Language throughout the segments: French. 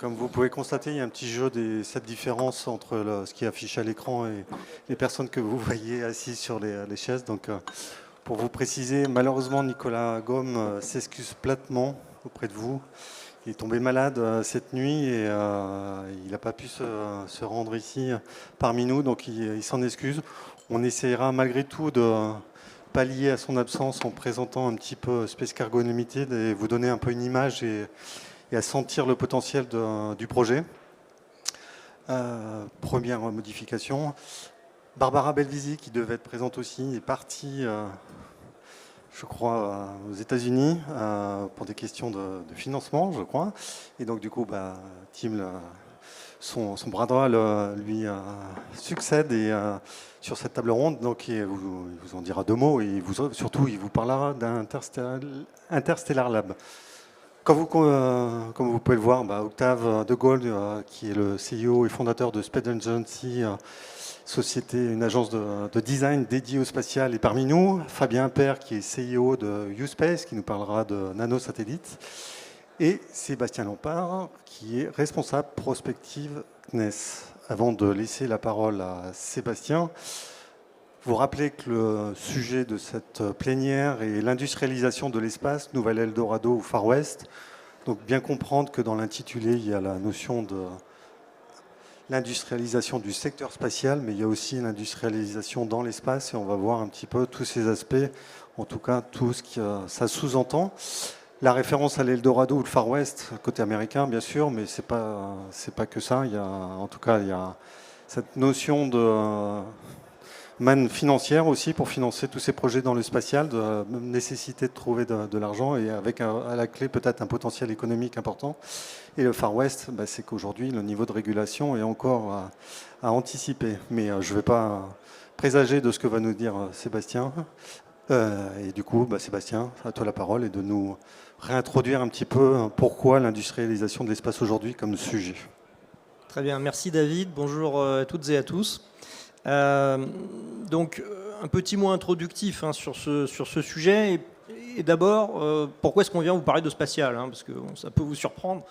Comme vous pouvez constater, il y a un petit jeu des 7 différences entre ce qui est affiché à l'écran et les personnes que vous voyez assises sur les chaises. Donc, pour vous préciser, malheureusement, Nicolas Gaume s'excuse platement auprès de vous. Il est tombé malade cette nuit et il n'a pas pu se rendre ici parmi nous, donc il s'en excuse. On essaiera malgré tout de pallier à son absence en présentant un petit peu Space Cargo Unlimited et vous donner un peu une image et à sentir le potentiel du projet. Première modification. Barbara Belvisi, qui devait être présente aussi, est partie, je crois, aux États-Unis pour des questions de financement, je crois. Et donc, du coup, Tim, son bras droit, lui succède sur cette table ronde. Donc, il vous en dira deux mots et surtout, il vous parlera d'Interstellar Lab. Comme vous pouvez le voir, Octave De Gaulle, qui est le CEO et fondateur de Space Agency, société, une agence de design dédiée au spatial, est parmi nous. Fabien Appert, qui est CEO de U-Space, qui nous parlera de nanosatellites. Et Sébastien Lampard, qui est responsable prospective CNES. Avant de laisser la parole à Sébastien, vous rappelez que le sujet de cette plénière est l'industrialisation de l'espace, Nouvel Eldorado ou Far West. Donc bien comprendre que dans l'intitulé, il y a la notion de l'industrialisation du secteur spatial, mais il y a aussi l'industrialisation dans l'espace et on va voir un petit peu tous ces aspects, en tout cas tout ce que ça sous-entend. La référence à l'Eldorado ou le Far West, côté américain bien sûr, mais c'est pas que ça. Il y a cette notion de manne financière aussi pour financer tous ces projets dans le spatial, de nécessité de trouver de l'argent et avec à la clé peut-être un potentiel économique important. Et le Far West, c'est qu'aujourd'hui le niveau de régulation est encore à anticiper. Mais je ne vais pas présager de ce que va nous dire Sébastien. Et du coup, Sébastien, à toi la parole et de nous réintroduire un petit peu pourquoi l'industrialisation de l'espace aujourd'hui comme sujet. Très bien, merci David. Bonjour à toutes et à tous. Donc, un petit mot introductif sur ce sujet. Et d'abord, pourquoi est-ce qu'on vient vous parler de spatial, parce que ça peut vous surprendre.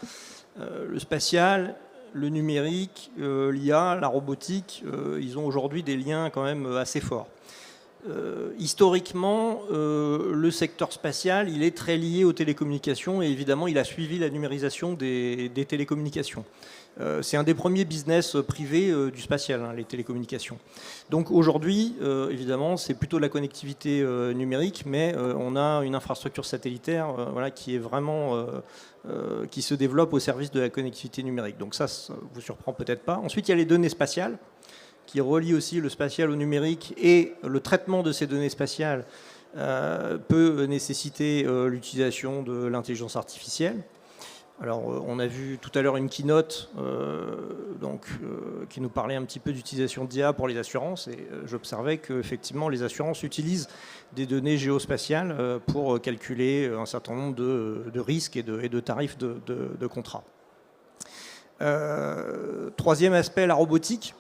Le spatial, le numérique, l'IA, la robotique, ils ont aujourd'hui des liens quand même assez forts. Historiquement, le secteur spatial, il est très lié aux télécommunications et évidemment, il a suivi la numérisation des télécommunications. C'est un des premiers business privés du spatial, les télécommunications. Donc aujourd'hui, évidemment, c'est plutôt de la connectivité numérique, mais on a une infrastructure satellitaire qui est vraiment qui se développe au service de la connectivité numérique. Donc ça vous surprend peut-être pas. Ensuite, il y a les données spatiales qui relient aussi le spatial au numérique et le traitement de ces données spatiales peut nécessiter l'utilisation de l'intelligence artificielle. Alors, on a vu tout à l'heure une keynote qui nous parlait un petit peu d'utilisation d'IA pour les assurances et j'observais qu'effectivement les assurances utilisent des données géospatiales pour calculer un certain nombre de risques et de tarifs de contrats. Troisième aspect, la robotique.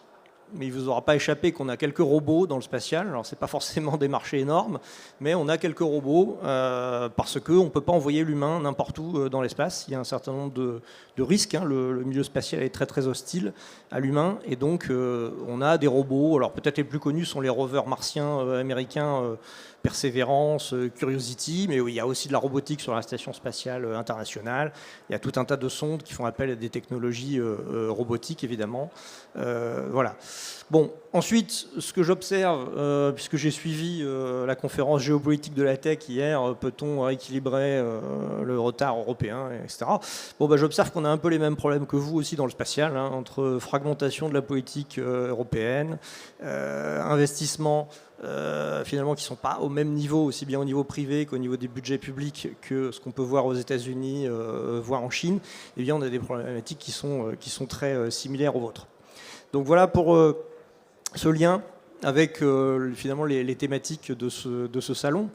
Mais il ne vous aura pas échappé qu'on a quelques robots dans le spatial. Alors, ce n'est pas forcément des marchés énormes, mais on a quelques robots parce qu'on ne peut pas envoyer l'humain n'importe où dans l'espace. Il y a un certain nombre de risques. Le milieu spatial est très, très hostile à l'humain. Et donc, on a des robots. Alors, peut-être les plus connus sont les rovers martiens américains Perseverance, Curiosity, mais il y a aussi de la robotique sur la Station spatiale internationale. Il y a tout un tas de sondes qui font appel à des technologies robotiques, évidemment. Voilà. Bon, ensuite, ce que j'observe, puisque j'ai suivi la conférence géopolitique de la tech hier, peut-on rééquilibrer le retard européen, etc. Bon, j'observe qu'on a un peu les mêmes problèmes que vous aussi dans le spatial, entre fragmentation de la politique européenne, investissement finalement qui ne sont pas au même niveau, aussi bien au niveau privé qu'au niveau des budgets publics que ce qu'on peut voir aux États-Unis, voire en Chine. Eh bien, on a des problématiques qui sont très similaires aux vôtres. Donc voilà pour ce lien avec finalement les thématiques de ce salon.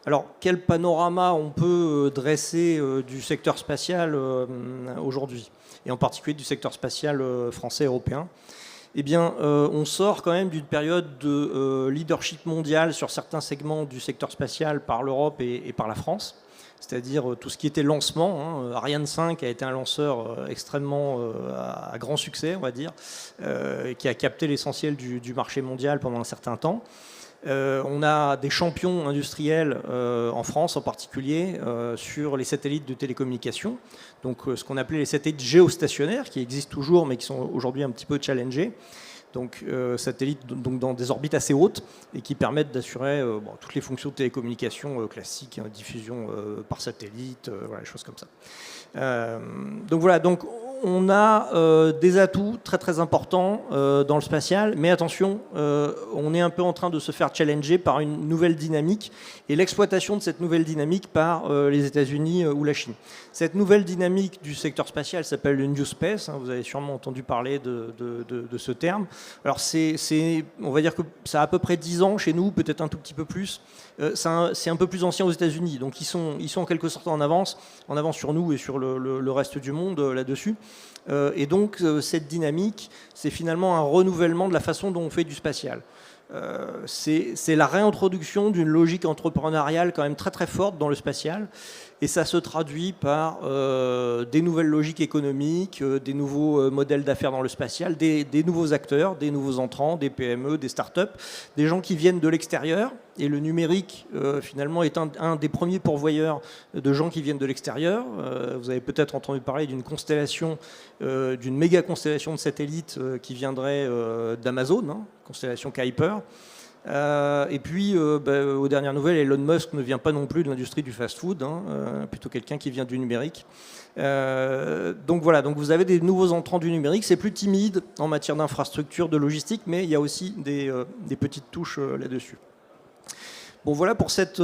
Alors, quel panorama on peut dresser du secteur spatial aujourd'hui, et en particulier du secteur spatial français et européen? Eh bien, on sort quand même d'une période de leadership mondial sur certains segments du secteur spatial par l'Europe et par la France, c'est-à-dire tout ce qui était lancement. Ariane 5 a été un lanceur extrêmement à grand succès, on va dire, qui a capté l'essentiel du marché mondial pendant un certain temps. On a des champions industriels en France en particulier sur les satellites de télécommunication, donc ce qu'on appelait les satellites géostationnaires, qui existent toujours mais qui sont aujourd'hui un petit peu challengés. Donc satellites donc dans des orbites assez hautes et qui permettent d'assurer toutes les fonctions de télécommunication classiques, diffusion par satellite, voilà, des choses comme ça. Donc voilà, donc on a des atouts très très importants dans le spatial, mais attention, on est un peu en train de se faire challenger par une nouvelle dynamique et l'exploitation de cette nouvelle dynamique par les États-Unis ou la Chine. Cette nouvelle dynamique du secteur spatial s'appelle le New Space, vous avez sûrement entendu parler de ce terme. Alors on va dire que ça a à peu près 10 ans chez nous, peut-être un tout petit peu plus. C'est un peu plus ancien aux États-Unis, donc ils sont en quelque sorte en avance sur nous et sur le reste du monde là-dessus. Et donc cette dynamique, c'est finalement un renouvellement de la façon dont on fait du spatial. C'est la réintroduction d'une logique entrepreneuriale quand même très très forte dans le spatial, et ça se traduit par des nouvelles logiques économiques, des nouveaux modèles d'affaires dans le spatial, des nouveaux acteurs, des nouveaux entrants, des PME, des startups, des gens qui viennent de l'extérieur, et le numérique finalement est un des premiers pourvoyeurs de gens qui viennent de l'extérieur. Vous avez peut-être entendu parler d'une constellation, d'une méga constellation de satellites qui viendrait d'Amazon, constellation Kuiper. Et puis, aux dernières nouvelles, Elon Musk ne vient pas non plus de l'industrie du fast-food, plutôt quelqu'un qui vient du numérique. Donc voilà, donc vous avez des nouveaux entrants du numérique. C'est plus timide en matière d'infrastructure, de logistique, mais il y a aussi des petites touches là-dessus. Bon, voilà pour cette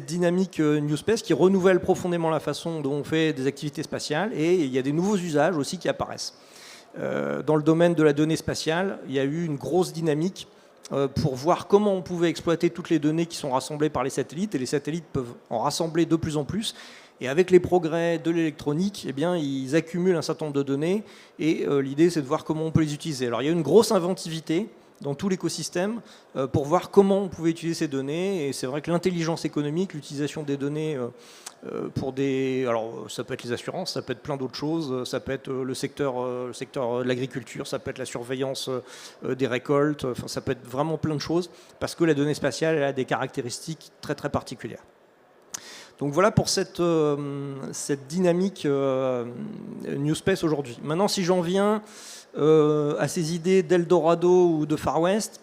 dynamique New Space qui renouvelle profondément la façon dont on fait des activités spatiales, et il y a des nouveaux usages aussi qui apparaissent. Dans le domaine de la donnée spatiale, il y a eu une grosse dynamique pour voir comment on pouvait exploiter toutes les données qui sont rassemblées par les satellites, et les satellites peuvent en rassembler de plus en plus. Et avec les progrès de l'électronique, eh bien, ils accumulent un certain nombre de données, et l'idée c'est de voir comment on peut les utiliser. Alors il y a une grosse inventivité dans tout l'écosystème pour voir comment on pouvait utiliser ces données, et c'est vrai que l'intelligence économique, l'utilisation des données pour des... Alors ça peut être les assurances, ça peut être plein d'autres choses, ça peut être le secteur de l'agriculture, ça peut être la surveillance des récoltes, enfin, ça peut être vraiment plein de choses, parce que la donnée spatiale elle a des caractéristiques très très particulières. Donc voilà pour cette dynamique New Space aujourd'hui. Maintenant, si j'en viens à ces idées d'Eldorado ou de Far West,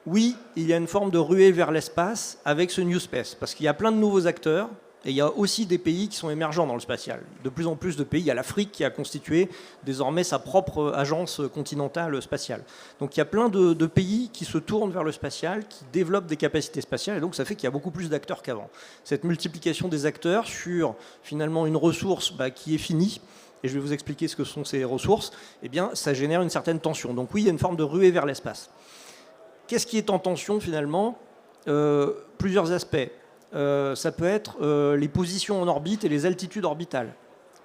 oui, il y a une forme de ruée vers l'espace avec ce New Space, parce qu'il y a plein de nouveaux acteurs, et il y a aussi des pays qui sont émergents dans le spatial. De plus en plus de pays, il y a l'Afrique qui a constitué désormais sa propre agence continentale spatiale. Donc il y a plein de pays qui se tournent vers le spatial, qui développent des capacités spatiales, et donc ça fait qu'il y a beaucoup plus d'acteurs qu'avant. Cette multiplication des acteurs sur finalement une ressource qui est finie, et je vais vous expliquer ce que sont ces ressources, eh bien ça génère une certaine tension. Donc oui, il y a une forme de ruée vers l'espace. Qu'est-ce qui est en tension finalement ? Plusieurs aspects. Ça peut être les positions en orbite et les altitudes orbitales.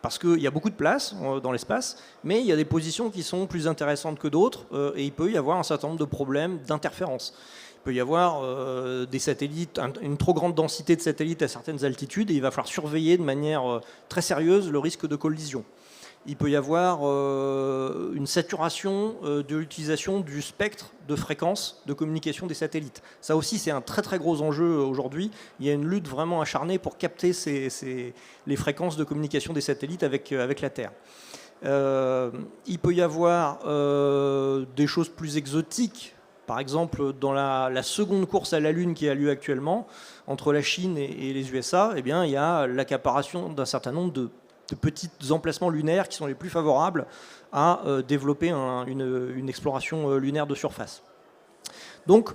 Parce qu'il y a beaucoup de place dans l'espace, mais il y a des positions qui sont plus intéressantes que d'autres, et il peut y avoir un certain nombre de problèmes d'interférence. Il peut y avoir des satellites, une trop grande densité de satellites à certaines altitudes, et il va falloir surveiller de manière très sérieuse le risque de collision. Il peut y avoir une saturation de l'utilisation du spectre de fréquence de communication des satellites. Ça aussi, c'est un très très gros enjeu aujourd'hui. Il y a une lutte vraiment acharnée pour capter les fréquences de communication des satellites avec la Terre. Il peut y avoir des choses plus exotiques. Par exemple, dans la seconde course à la Lune qui a lieu actuellement, entre la Chine et les USA, eh bien, il y a l'accaparation d'un certain nombre de petits emplacements lunaires qui sont les plus favorables à développer une exploration lunaire de surface. Donc,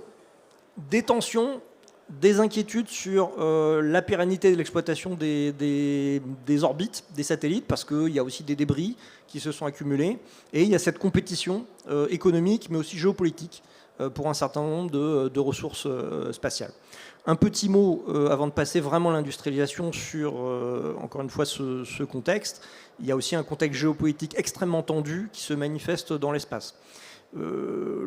des tensions, des inquiétudes sur la pérennité de l'exploitation des orbites, des satellites, parce qu'il y a aussi des débris qui se sont accumulés, et il y a cette compétition économique, mais aussi géopolitique, pour un certain nombre de ressources spatiales. Un petit mot avant de passer vraiment à l'industrialisation sur, encore une fois, ce contexte. Il y a aussi un contexte géopolitique extrêmement tendu qui se manifeste dans l'espace.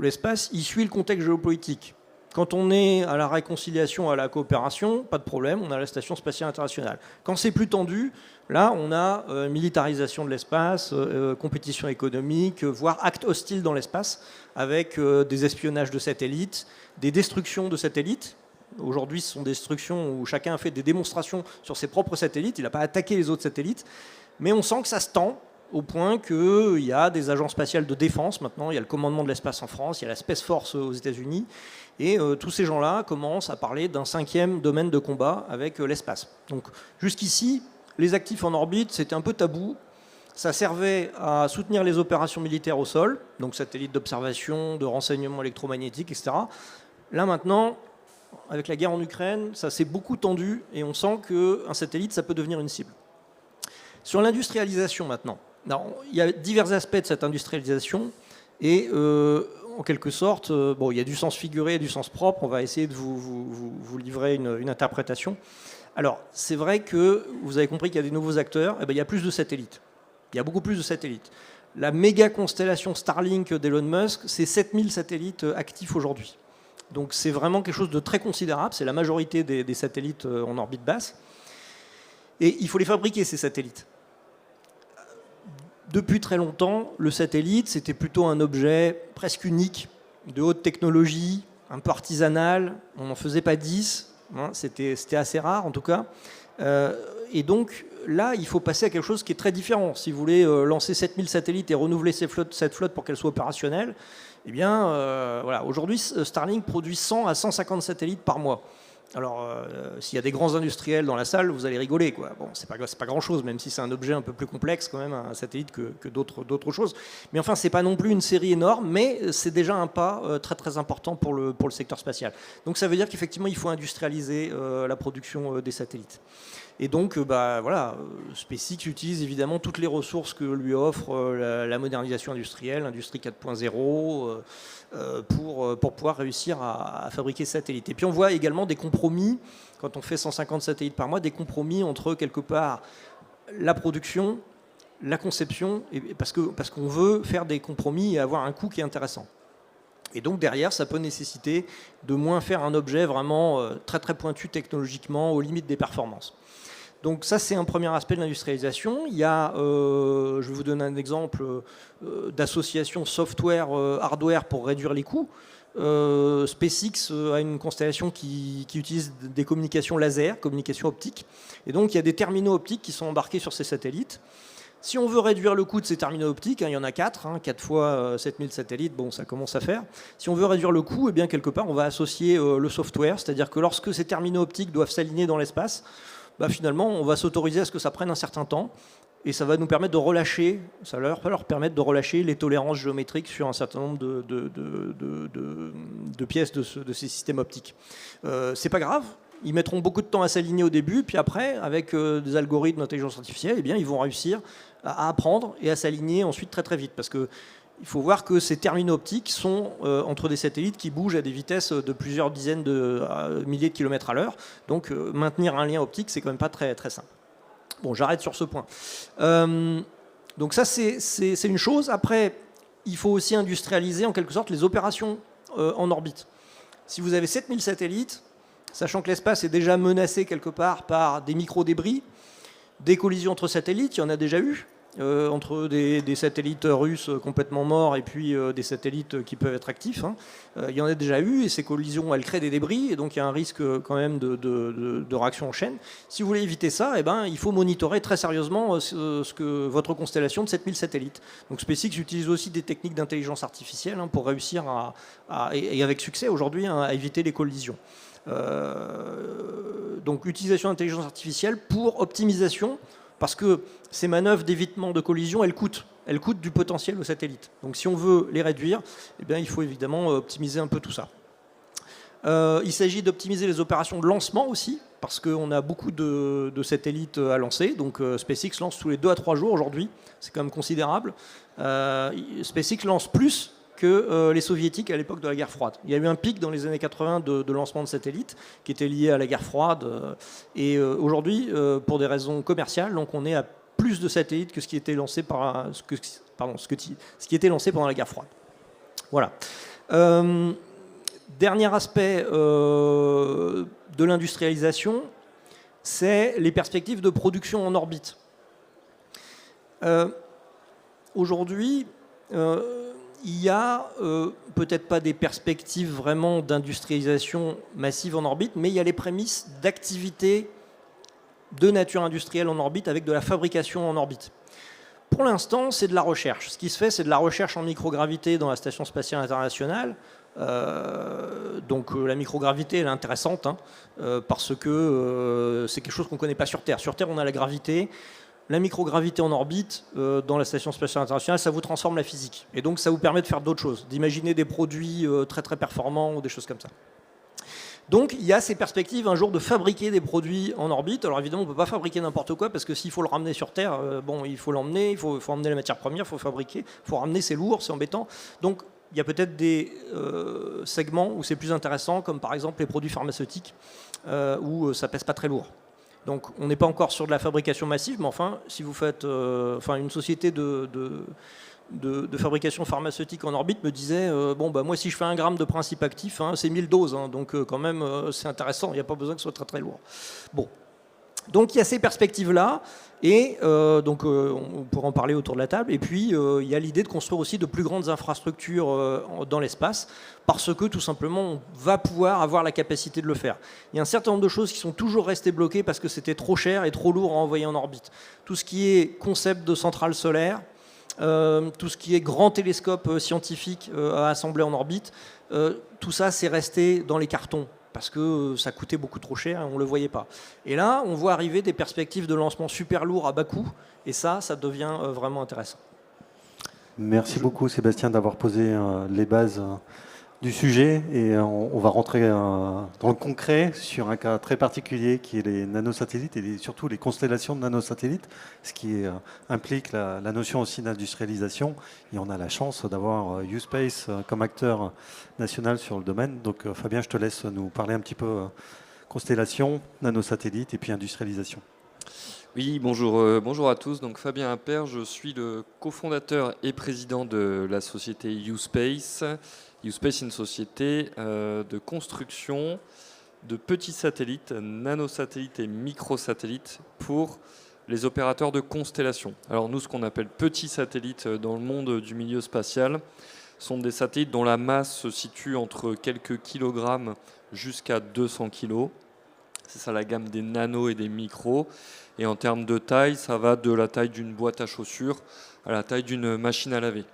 L'espace, il suit le contexte géopolitique. Quand on est à la réconciliation, à la coopération, pas de problème, on a la Station spatiale internationale. Quand c'est plus tendu, là, on a militarisation de l'espace, compétition économique, voire actes hostiles dans l'espace, avec des espionnages de satellites, des destructions de satellites. Aujourd'hui, ce sont des destructions où chacun a fait des démonstrations sur ses propres satellites, il n'a pas attaqué les autres satellites, mais on sent que ça se tend, au point qu'il y a des agences spatiales de défense maintenant, il y a le commandement de l'espace en France, il y a la Space Force aux États-Unis, et tous ces gens-là commencent à parler d'un 5e domaine de combat avec l'espace. Donc jusqu'ici, les actifs en orbite, c'était un peu tabou. Ça servait à soutenir les opérations militaires au sol, donc satellites d'observation, de renseignement électromagnétique, etc. Là maintenant, avec la guerre en Ukraine, ça s'est beaucoup tendu, et on sent qu'un satellite, ça peut devenir une cible. Sur l'industrialisation maintenant, il y a divers aspects de cette industrialisation, et en quelque sorte, bon, il y a du sens figuré et du sens propre. On va essayer de vous livrer une interprétation. Alors, c'est vrai que vous avez compris qu'il y a des nouveaux acteurs. Eh bien, il y a plus de satellites. Il y a beaucoup plus de satellites. La méga constellation Starlink d'Elon Musk, c'est 7000 satellites actifs aujourd'hui. Donc, c'est vraiment quelque chose de très considérable. C'est la majorité des satellites en orbite basse. Et il faut les fabriquer, ces satellites. Depuis très longtemps, le satellite, c'était plutôt un objet presque unique, de haute technologie, un peu artisanal. On n'en faisait pas 10, hein, c'était assez rare en tout cas. Et donc là, il faut passer à quelque chose qui est très différent. Si vous voulez lancer 7000 satellites et renouveler cette flotte pour qu'elle soit opérationnelle, eh bien, voilà. Aujourd'hui, Starlink produit 100 à 150 satellites par mois. Alors, s'il y a des grands industriels dans la salle, vous allez rigoler, quoi. Bon, c'est pas grand-chose, même si c'est un objet un peu plus complexe quand même, un satellite, que d'autres choses. Mais enfin, c'est pas non plus une série énorme, mais c'est déjà un pas très très important pour le secteur spatial. Donc, ça veut dire qu'effectivement, il faut industrialiser la production des satellites. Et donc, voilà, SpaceX utilise évidemment toutes les ressources que lui offre la modernisation industrielle, l'industrie 4.0, pour pouvoir réussir à fabriquer ces satellites. Et puis on voit également des compromis, quand on fait 150 satellites par mois, des compromis entre quelque part la production, la conception, parce qu'on veut faire des compromis et avoir un coût qui est intéressant. Et donc derrière, ça peut nécessiter de moins faire un objet vraiment très très pointu technologiquement, aux limites des performances. Donc ça, c'est un premier aspect de l'industrialisation. Il y a, je vais vous donner un exemple d'association software-hardware pour réduire les coûts. SpaceX a une constellation qui utilise des communications laser, communications optiques. Et donc, il y a des terminaux optiques qui sont embarqués sur ces satellites. Si on veut réduire le coût de ces terminaux optiques, il y en a 4, 4 fois 7000 satellites, bon, ça commence à faire. Si on veut réduire le coût, eh bien, quelque part, on va associer le software, c'est-à-dire que lorsque ces terminaux optiques doivent s'aligner dans l'espace, finalement, on va s'autoriser à ce que ça prenne un certain temps, et ça va nous permettre de relâcher, ça va leur permettre de relâcher les tolérances géométriques sur un certain nombre de pièces de ces systèmes optiques. C'est pas grave. Ils mettront beaucoup de temps à s'aligner au début, puis après, avec des algorithmes d'intelligence artificielle, eh bien, ils vont réussir à apprendre et à s'aligner ensuite très très vite. Parce que il faut voir que ces terminaux optiques sont entre des satellites qui bougent à des vitesses de plusieurs dizaines de milliers de kilomètres à l'heure. Donc maintenir un lien optique, c'est quand même pas très, très simple. Bon, j'arrête sur ce point. Donc ça, c'est une chose. Après, il faut aussi industrialiser en quelque sorte les opérations en orbite. Si vous avez 7000 satellites, sachant que l'espace est déjà menacé quelque part par des micro-débris, des collisions entre satellites, il y en a déjà eu, entre des satellites russes complètement morts et puis des satellites qui peuvent être actifs. Il y en a déjà eu, et ces collisions, elles créent des débris, et donc il y a un risque quand même de réaction en chaîne. Si vous voulez éviter ça, eh ben, il faut monitorer très sérieusement votre constellation de 7000 satellites. Donc SpaceX utilise aussi des techniques d'intelligence artificielle pour réussir et avec succès aujourd'hui, à éviter les collisions. Donc utilisation d'intelligence artificielle pour optimisation, parce que ces manœuvres d'évitement de collision, elles coûtent du potentiel aux satellites. Donc si on veut les réduire, eh bien, il faut évidemment optimiser un peu tout ça. Il s'agit d'optimiser les opérations de lancement aussi, parce qu'on a beaucoup de satellites à lancer. Donc SpaceX lance tous les 2 à 3 jours aujourd'hui, c'est quand même considérable. SpaceX lance plus que les soviétiques à l'époque de la guerre froide. Il y a eu un pic dans les années 80 de lancement de satellites qui était lié à la guerre froide. Et aujourd'hui, pour des raisons commerciales, donc on est à plus de satellites que ce qui était lancé ce qui était lancé pendant la guerre froide. Voilà. Dernier aspect de l'industrialisation, c'est les perspectives de production en orbite. Aujourd'hui, il y a peut-être pas des perspectives vraiment d'industrialisation massive en orbite, mais il y a les prémices d'activités de nature industrielle en orbite avec de la fabrication en orbite. Pour l'instant, c'est de la recherche. Ce qui se fait, c'est de la recherche en microgravité dans la Station spatiale internationale. Donc la microgravité, elle est intéressante parce que c'est quelque chose qu'on ne connaît pas sur Terre. Sur Terre, on a la gravité. La microgravité en orbite, dans la Station spatiale internationale, ça vous transforme la physique. Et donc, ça vous permet de faire d'autres choses, d'imaginer des produits très très performants ou des choses comme ça. Donc, il y a ces perspectives un jour de fabriquer des produits en orbite. Alors évidemment, on ne peut pas fabriquer n'importe quoi, parce que s'il faut le ramener sur Terre, bon, il faut l'emmener, il faut emmener la matière première, il faut fabriquer, il faut ramener, c'est lourd, c'est embêtant. Donc, il y a peut-être des segments où c'est plus intéressant, comme par exemple les produits pharmaceutiques, où ça pèse pas très lourd. Donc on n'est pas encore sur de la fabrication massive, mais enfin, si vous faites une société de fabrication pharmaceutique en orbite me disait moi si je fais 1 gramme de principe actif, c'est 1000 doses, donc quand même c'est intéressant, il n'y a pas besoin que ce soit très très lourd. Bon. Donc il y a ces perspectives-là, et on pourra en parler autour de la table. Et puis il y a l'idée de construire aussi de plus grandes infrastructures dans l'espace, parce que tout simplement on va pouvoir avoir la capacité de le faire. Il y a un certain nombre de choses qui sont toujours restées bloquées parce que c'était trop cher et trop lourd à envoyer en orbite. Tout ce qui est concept de centrale solaire, tout ce qui est grand télescope scientifique à assembler en orbite, tout ça c'est resté dans les cartons, parce que ça coûtait beaucoup trop cher et on ne le voyait pas. Et là, on voit arriver des perspectives de lancement super lourds à bas coût, et ça devient vraiment intéressant. Merci beaucoup Sébastien d'avoir posé les bases du sujet, et on va rentrer dans le concret sur un cas très particulier qui est les nanosatellites et surtout les constellations de nanosatellites, ce qui implique la notion aussi d'industrialisation, et on a la chance d'avoir U-Space comme acteur national sur le domaine. Donc Fabien, je te laisse nous parler un petit peu constellation, nanosatellites et puis industrialisation. Oui, bonjour à tous. Donc Fabien Appert, je suis le cofondateur et président de la société U-Space. U-Space est une société de construction de petits satellites, nanosatellites et microsatellites pour les opérateurs de constellation. Alors nous, ce qu'on appelle petits satellites dans le monde du milieu spatial, sont des satellites dont la masse se situe entre quelques kilogrammes jusqu'à 200 kilos. C'est ça la gamme des nanos et des micros. Et en termes de taille, ça va de la taille d'une boîte à chaussures à la taille d'une machine à laver.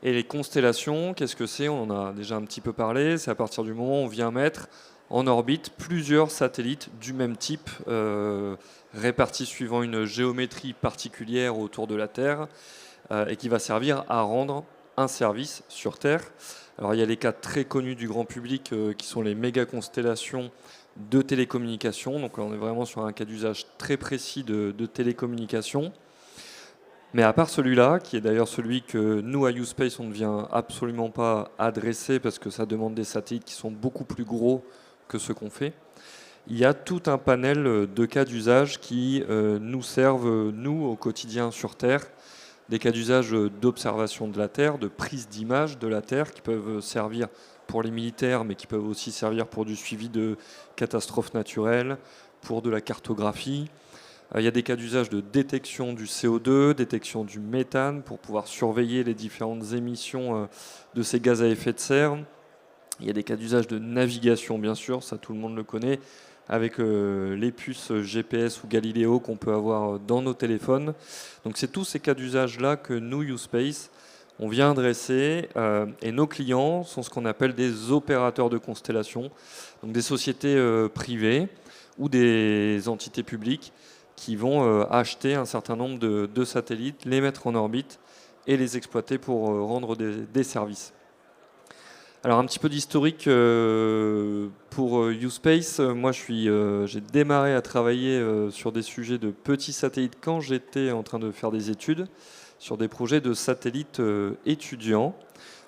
Et les constellations, qu'est-ce que c'est? On en a déjà un petit peu parlé. C'est à partir du moment où on vient mettre en orbite plusieurs satellites du même type, répartis suivant une géométrie particulière autour de la Terre, et qui va servir à rendre un service sur Terre. Alors il y a les cas très connus du grand public qui sont les méga-constellations de télécommunications. Donc là, on est vraiment sur un cas d'usage très précis de télécommunications. Mais à part celui-là, qui est d'ailleurs celui que nous, à U-Space, on ne vient absolument pas adresser parce que ça demande des satellites qui sont beaucoup plus gros que ceux qu'on fait, il y a tout un panel de cas d'usage qui nous servent, nous, au quotidien sur Terre. Des cas d'usage d'observation de la Terre, de prise d'image de la Terre, qui peuvent servir pour les militaires, mais qui peuvent aussi servir pour du suivi de catastrophes naturelles, pour de la cartographie. Il y a des cas d'usage de détection du CO2, détection du méthane, pour pouvoir surveiller les différentes émissions de ces gaz à effet de serre. Il y a des cas d'usage de navigation, bien sûr, ça tout le monde le connaît, avec les puces GPS ou Galileo qu'on peut avoir dans nos téléphones. Donc c'est tous ces cas d'usage-là que nous, U-Space, on vient adresser, et nos clients sont ce qu'on appelle des opérateurs de constellation, donc des sociétés privées ou des entités publiques qui vont acheter un certain nombre de satellites, les mettre en orbite et les exploiter pour rendre des services. Alors un petit peu d'historique pour U-Space. Moi, j'ai démarré à travailler sur des sujets de petits satellites quand j'étais en train de faire des études sur des projets de satellites étudiants.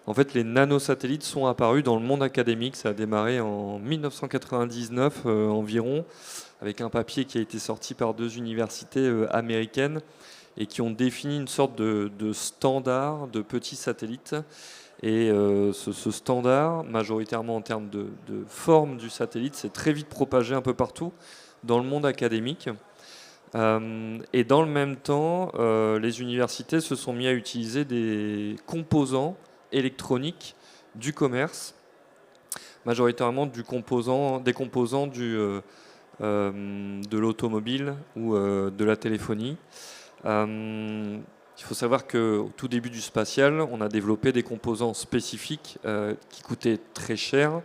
En fait, les nanosatellites sont apparus dans le monde académique. Ça a démarré en 1999 environ, avec un papier qui a été sorti par 2 universités américaines et qui ont défini une sorte de standard de petits satellites. Et ce standard, majoritairement en termes de forme du satellite, s'est très vite propagé un peu partout dans le monde académique. Et dans le même temps, les universités se sont mis à utiliser des composants électroniques du commerce, majoritairement des composants de l'automobile ou de la téléphonie. Il faut savoir qu'au tout début du spatial, on a développé des composants spécifiques qui coûtaient très cher,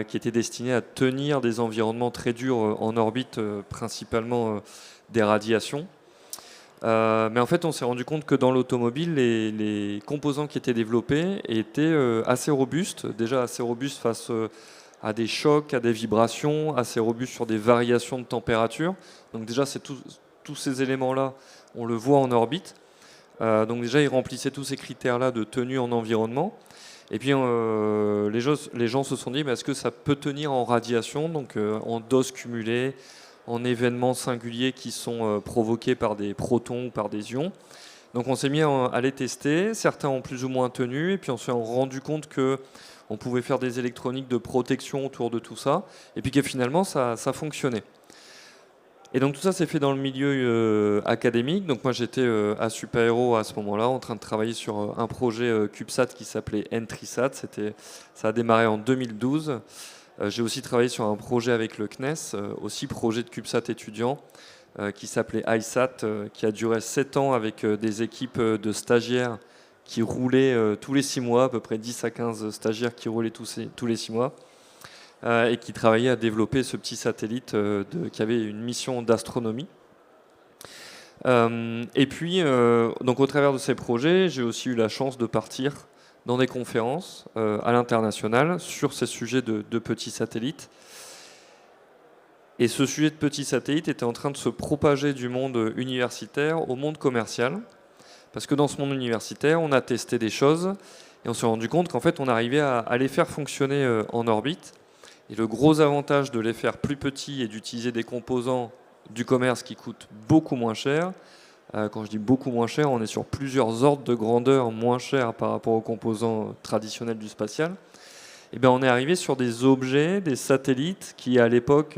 qui étaient destinés à tenir des environnements très durs en orbite, principalement des radiations. Mais en fait, on s'est rendu compte que dans l'automobile, les composants qui étaient développés étaient assez robustes, déjà assez robustes face à des chocs, à des vibrations, assez robustes sur des variations de température. Donc déjà, tous ces éléments-là, on le voit en orbite. Donc déjà, ils remplissaient tous ces critères-là de tenue en environnement. Et puis, les gens se sont dit, est-ce que ça peut tenir en radiation, donc en dose cumulée, en événements singuliers qui sont provoqués par des protons ou par des ions. Donc on s'est mis à les tester. Certains ont plus ou moins tenu. Et puis on s'est rendu compte qu'on pouvait faire des électroniques de protection autour de tout ça. Et puis que finalement, ça fonctionnait. Et donc tout ça s'est fait dans le milieu académique. Donc moi j'étais à Super-Héros à ce moment-là, en train de travailler sur un projet CubeSat qui s'appelait Entrisat. Ça a démarré en 2012. J'ai aussi travaillé sur un projet avec le CNES, aussi projet de CubeSat étudiant, qui s'appelait ISAT, qui a duré 7 ans avec des équipes de stagiaires qui roulaient tous les 6 mois, à peu près 10 à 15 stagiaires qui roulaient tous les 6 mois. Et qui travaillait à développer ce petit satellite qui avait une mission d'astronomie. Et puis, donc au travers de ces projets, j'ai aussi eu la chance de partir dans des conférences à l'international sur ces sujets de petits satellites. Et ce sujet de petits satellites était en train de se propager du monde universitaire au monde commercial. Parce que dans ce monde universitaire, on a testé des choses et on s'est rendu compte qu'en fait, on arrivait à les faire fonctionner en orbite. Et le gros avantage de les faire plus petits et d'utiliser des composants du commerce qui coûtent beaucoup moins cher, quand je dis beaucoup moins cher, on est sur plusieurs ordres de grandeur moins chers par rapport aux composants traditionnels du spatial, et bien on est arrivé sur des objets, des satellites qui à l'époque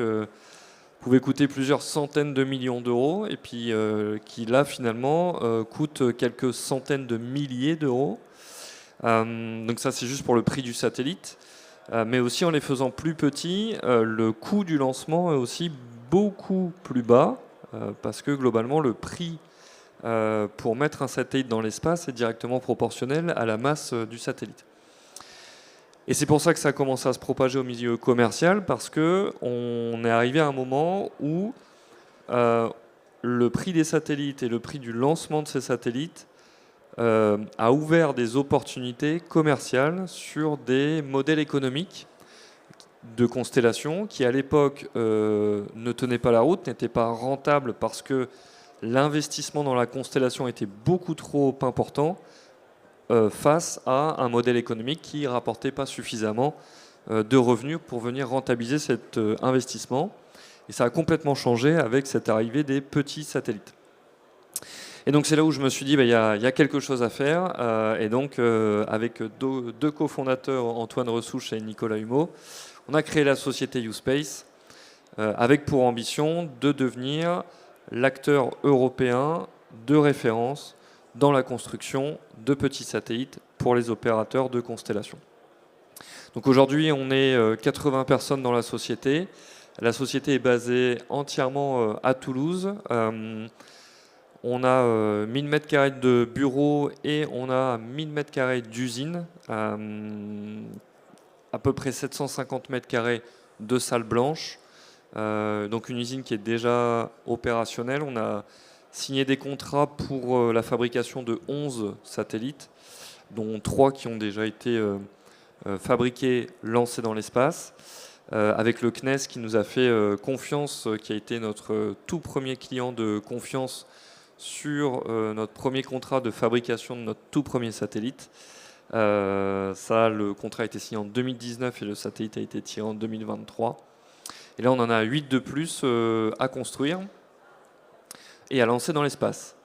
pouvaient coûter plusieurs centaines de millions d'euros et puis qui là finalement coûtent quelques centaines de milliers d'euros. Donc ça c'est juste pour le prix du satellite. Mais aussi en les faisant plus petits, le coût du lancement est aussi beaucoup plus bas, parce que globalement le prix pour mettre un satellite dans l'espace est directement proportionnel à la masse du satellite. Et c'est pour ça que ça a commencé à se propager au milieu commercial, parce qu'on est arrivé à un moment où le prix des satellites et le prix du lancement de ces satellites a ouvert des opportunités commerciales sur des modèles économiques de constellation qui à l'époque ne tenaient pas la route, n'étaient pas rentables parce que l'investissement dans la constellation était beaucoup trop important face à un modèle économique qui ne rapportait pas suffisamment de revenus pour venir rentabiliser cet investissement. Et ça a complètement changé avec cette arrivée des petits satellites. Et donc c'est là où je me suis dit, il y a quelque chose à faire. Et donc avec deux cofondateurs, Antoine Ressouche et Nicolas Humeau, on a créé la société YouSpace avec pour ambition de devenir l'acteur européen de référence dans la construction de petits satellites pour les opérateurs de constellation. Donc aujourd'hui, on est 80 personnes dans la société. La société est basée entièrement à Toulouse. On a 1000 m² de bureaux et on a 1000 m² d'usine, à peu près 750 m² de salles blanches. Donc une usine qui est déjà opérationnelle. On a signé des contrats pour la fabrication de 11 satellites, dont 3 qui ont déjà été fabriqués, lancés dans l'espace. Avec le CNES qui nous a fait confiance, qui a été notre tout premier client de confiance sur notre premier contrat de fabrication de notre tout premier satellite. Le contrat a été signé en 2019 et le satellite a été tiré en 2023. Et là, on en a 8 de plus à construire et à lancer dans l'espace.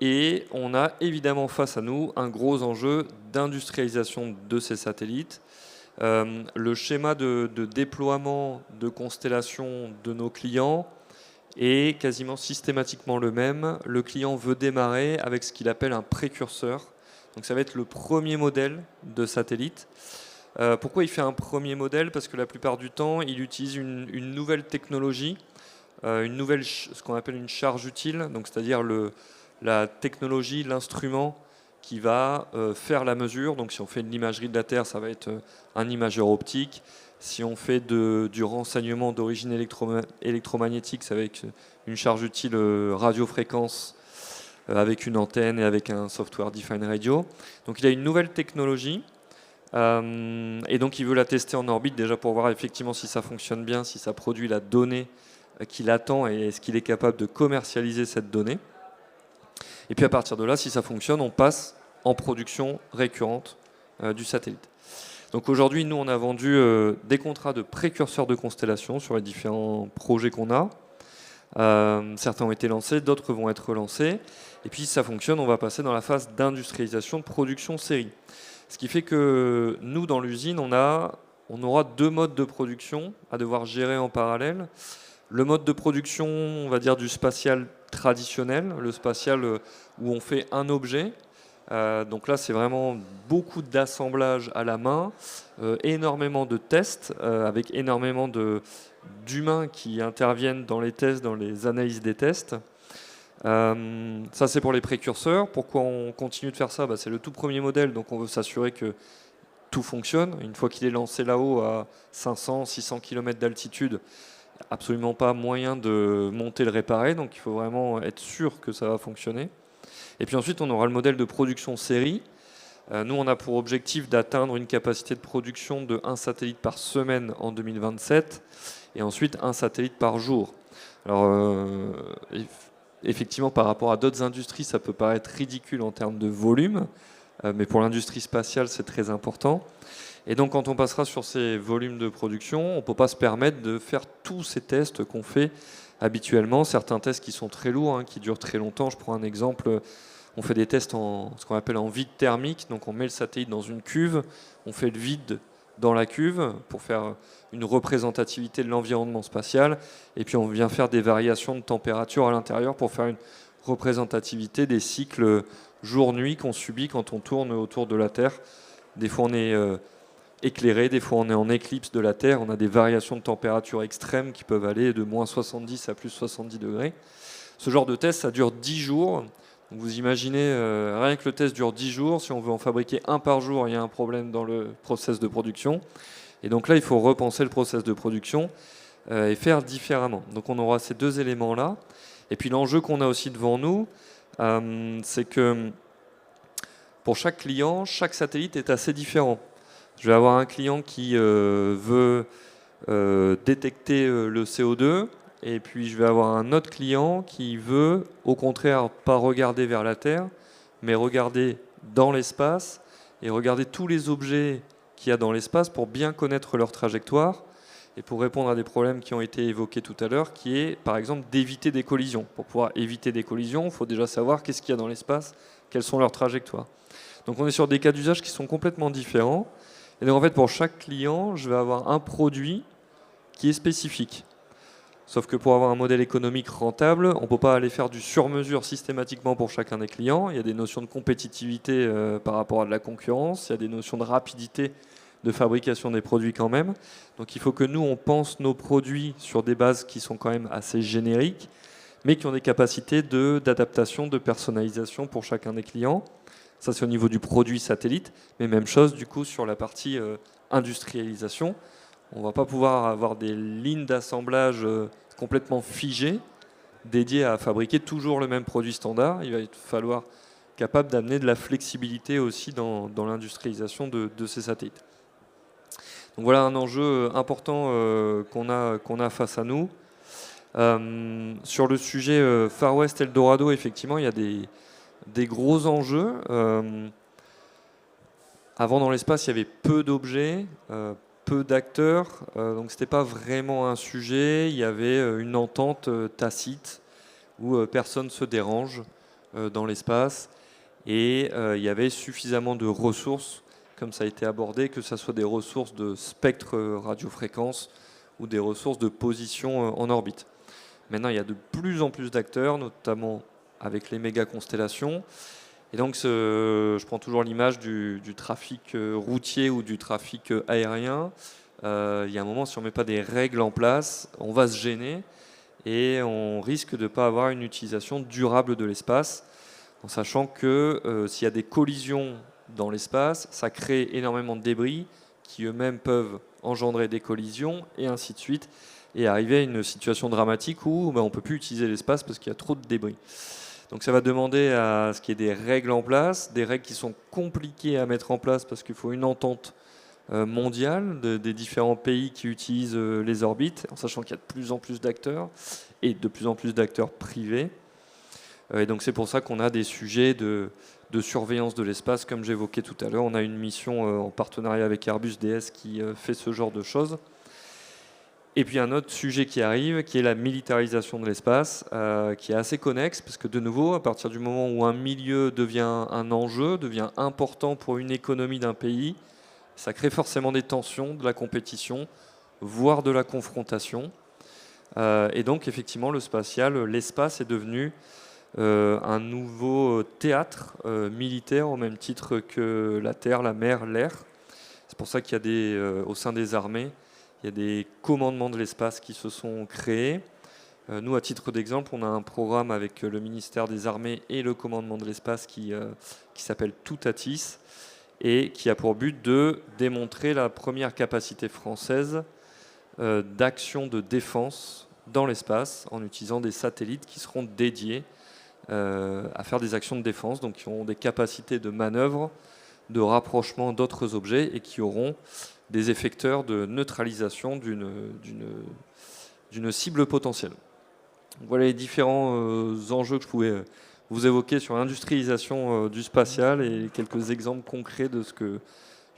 Et on a évidemment face à nous un gros enjeu d'industrialisation de ces satellites. Le schéma de déploiement de constellations de nos clients est quasiment systématiquement le même. Le client veut démarrer avec ce qu'il appelle un précurseur. Donc ça va être le premier modèle de satellite. Pourquoi il fait un premier modèle? Parce que la plupart du temps, il utilise une nouvelle technologie, ce qu'on appelle une charge utile, donc c'est-à-dire la technologie, l'instrument qui va faire la mesure. Donc si on fait de l'imagerie de la Terre, ça va être un imageur optique. Si on fait du renseignement d'origine électromagnétique, ça va être une charge utile radiofréquence avec une antenne et avec un software defined radio. Donc il a une nouvelle technologie et donc il veut la tester en orbite déjà pour voir effectivement si ça fonctionne bien, si ça produit la donnée qu'il attend et est-ce qu'il est capable de commercialiser cette donnée. Et puis à partir de là, si ça fonctionne, on passe en production récurrente du satellite. Donc aujourd'hui, nous, on a vendu des contrats de précurseurs de constellation sur les différents projets qu'on a. Certains ont été lancés, d'autres vont être lancés. Et puis si ça fonctionne, on va passer dans la phase d'industrialisation, de production série. Ce qui fait que nous, dans l'usine, on aura 2 modes de production à devoir gérer en parallèle. Le mode de production, on va dire, du spatial traditionnel, le spatial où on fait un objet. Donc là, c'est vraiment beaucoup d'assemblage à la main, énormément de tests, avec énormément d'humains qui interviennent dans les tests, dans les analyses des tests. Ça, c'est pour les précurseurs. Pourquoi on continue de faire ça? C'est le tout premier modèle, donc on veut s'assurer que tout fonctionne. Une fois qu'il est lancé là-haut à 500, 600 km d'altitude, absolument pas moyen de monter le réparer, donc il faut vraiment être sûr que ça va fonctionner. Et puis ensuite, on aura le modèle de production série. Nous, on a pour objectif d'atteindre une capacité de production de 1 satellite par semaine en 2027, et ensuite 1 satellite par jour. Alors, effectivement, par rapport à d'autres industries, ça peut paraître ridicule en termes de volume, mais pour l'industrie spatiale, c'est très important. Et donc, quand on passera sur ces volumes de production, on ne peut pas se permettre de faire tous ces tests qu'on fait habituellement. Certains tests qui sont très lourds, qui durent très longtemps. Je prends un exemple. On fait des tests ce qu'on appelle en vide thermique. Donc, on met le satellite dans une cuve. On fait le vide dans la cuve pour faire une représentativité de l'environnement spatial. Et puis, on vient faire des variations de température à l'intérieur pour faire une représentativité des cycles jour-nuit qu'on subit quand on tourne autour de la Terre. Des fois, on est éclairé, des fois on est en éclipse de la Terre, on a des variations de température extrêmes qui peuvent aller de moins 70 à plus 70 degrés. Ce genre de test, ça dure 10 jours. Donc vous imaginez, rien que le test dure 10 jours, si on veut en fabriquer un par jour, il y a un problème dans le process de production. Et donc là, il faut repenser le process de production et faire différemment. Donc on aura ces 2 éléments-là. Et puis l'enjeu qu'on a aussi devant nous, c'est que pour chaque client, chaque satellite est assez différent. Je vais avoir un client qui veut détecter le CO2, et puis je vais avoir un autre client qui veut, au contraire, pas regarder vers la Terre, mais regarder dans l'espace et regarder tous les objets qu'il y a dans l'espace pour bien connaître leur trajectoire et pour répondre à des problèmes qui ont été évoqués tout à l'heure, qui est, par exemple, d'éviter des collisions. Pour pouvoir éviter des collisions, il faut déjà savoir qu'est-ce qu'il y a dans l'espace, quelles sont leurs trajectoires. Donc on est sur des cas d'usage qui sont complètement différents. Et donc en fait, pour chaque client, je vais avoir un produit qui est spécifique. Sauf que pour avoir un modèle économique rentable, on ne peut pas aller faire du sur-mesure systématiquement pour chacun des clients. Il y a des notions de compétitivité par rapport à de la concurrence, il y a des notions de rapidité de fabrication des produits quand même. Donc il faut que nous, on pense nos produits sur des bases qui sont quand même assez génériques, mais qui ont des capacités d'adaptation, de personnalisation pour chacun des clients. Ça, c'est au niveau du produit satellite, mais même chose du coup sur la partie industrialisation. On ne va pas pouvoir avoir des lignes d'assemblage complètement figées, dédiées à fabriquer toujours le même produit standard. Il va falloir être capable d'amener de la flexibilité aussi dans l'industrialisation de ces satellites. Donc voilà un enjeu important qu'on a face à nous. Sur le sujet Far West Eldorado, effectivement, il y a des gros enjeux. Avant, dans l'espace, il y avait peu d'objets, peu d'acteurs, donc c'était pas vraiment un sujet. Il y avait une entente tacite où personne se dérange. dans l'espace. Et il y avait suffisamment de ressources, comme ça a été abordé, que ce soit des ressources de spectre radiofréquence ou des ressources de position en orbite. Maintenant, il y a de plus en plus d'acteurs, notamment avec les méga-constellations. Et donc, je prends toujours l'image du trafic routier ou du trafic aérien. Il y a un moment, si on ne met pas des règles en place, on va se gêner et on risque de ne pas avoir une utilisation durable de l'espace, en sachant que s'il y a des collisions dans l'espace, ça crée énormément de débris qui eux-mêmes peuvent engendrer des collisions et ainsi de suite, et arriver à une situation dramatique où on ne peut plus utiliser l'espace parce qu'il y a trop de débris. Donc ça va demander à ce qu'il y ait des règles en place, des règles qui sont compliquées à mettre en place parce qu'il faut une entente mondiale des différents pays qui utilisent les orbites, en sachant qu'il y a de plus en plus d'acteurs et de plus en plus d'acteurs privés. Et donc c'est pour ça qu'on a des sujets de surveillance de l'espace, comme j'évoquais tout à l'heure. On a une mission en partenariat avec Airbus DS qui fait ce genre de choses. Et puis un autre sujet qui arrive, qui est la militarisation de l'espace, qui est assez connexe, parce que de nouveau, à partir du moment où un milieu devient un enjeu, devient important pour une économie d'un pays, ça crée forcément des tensions, de la compétition, voire de la confrontation. Et donc effectivement, le spatial, l'espace est devenu un nouveau théâtre militaire au même titre que la terre, la mer, l'air. C'est pour ça qu'il y a au sein des armées, il y a des commandements de l'espace qui se sont créés. Nous, à titre d'exemple, on a un programme avec le ministère des Armées et le commandement de l'espace qui s'appelle Toutatis et qui a pour but de démontrer la première capacité française d'action de défense dans l'espace en utilisant des satellites qui seront dédiés à faire des actions de défense, donc qui auront des capacités de manœuvre, de rapprochement d'autres objets et qui auront des effecteurs de neutralisation d'une cible potentielle. Donc voilà les différents enjeux que je pouvais vous évoquer sur l'industrialisation du spatial et quelques exemples concrets de ce que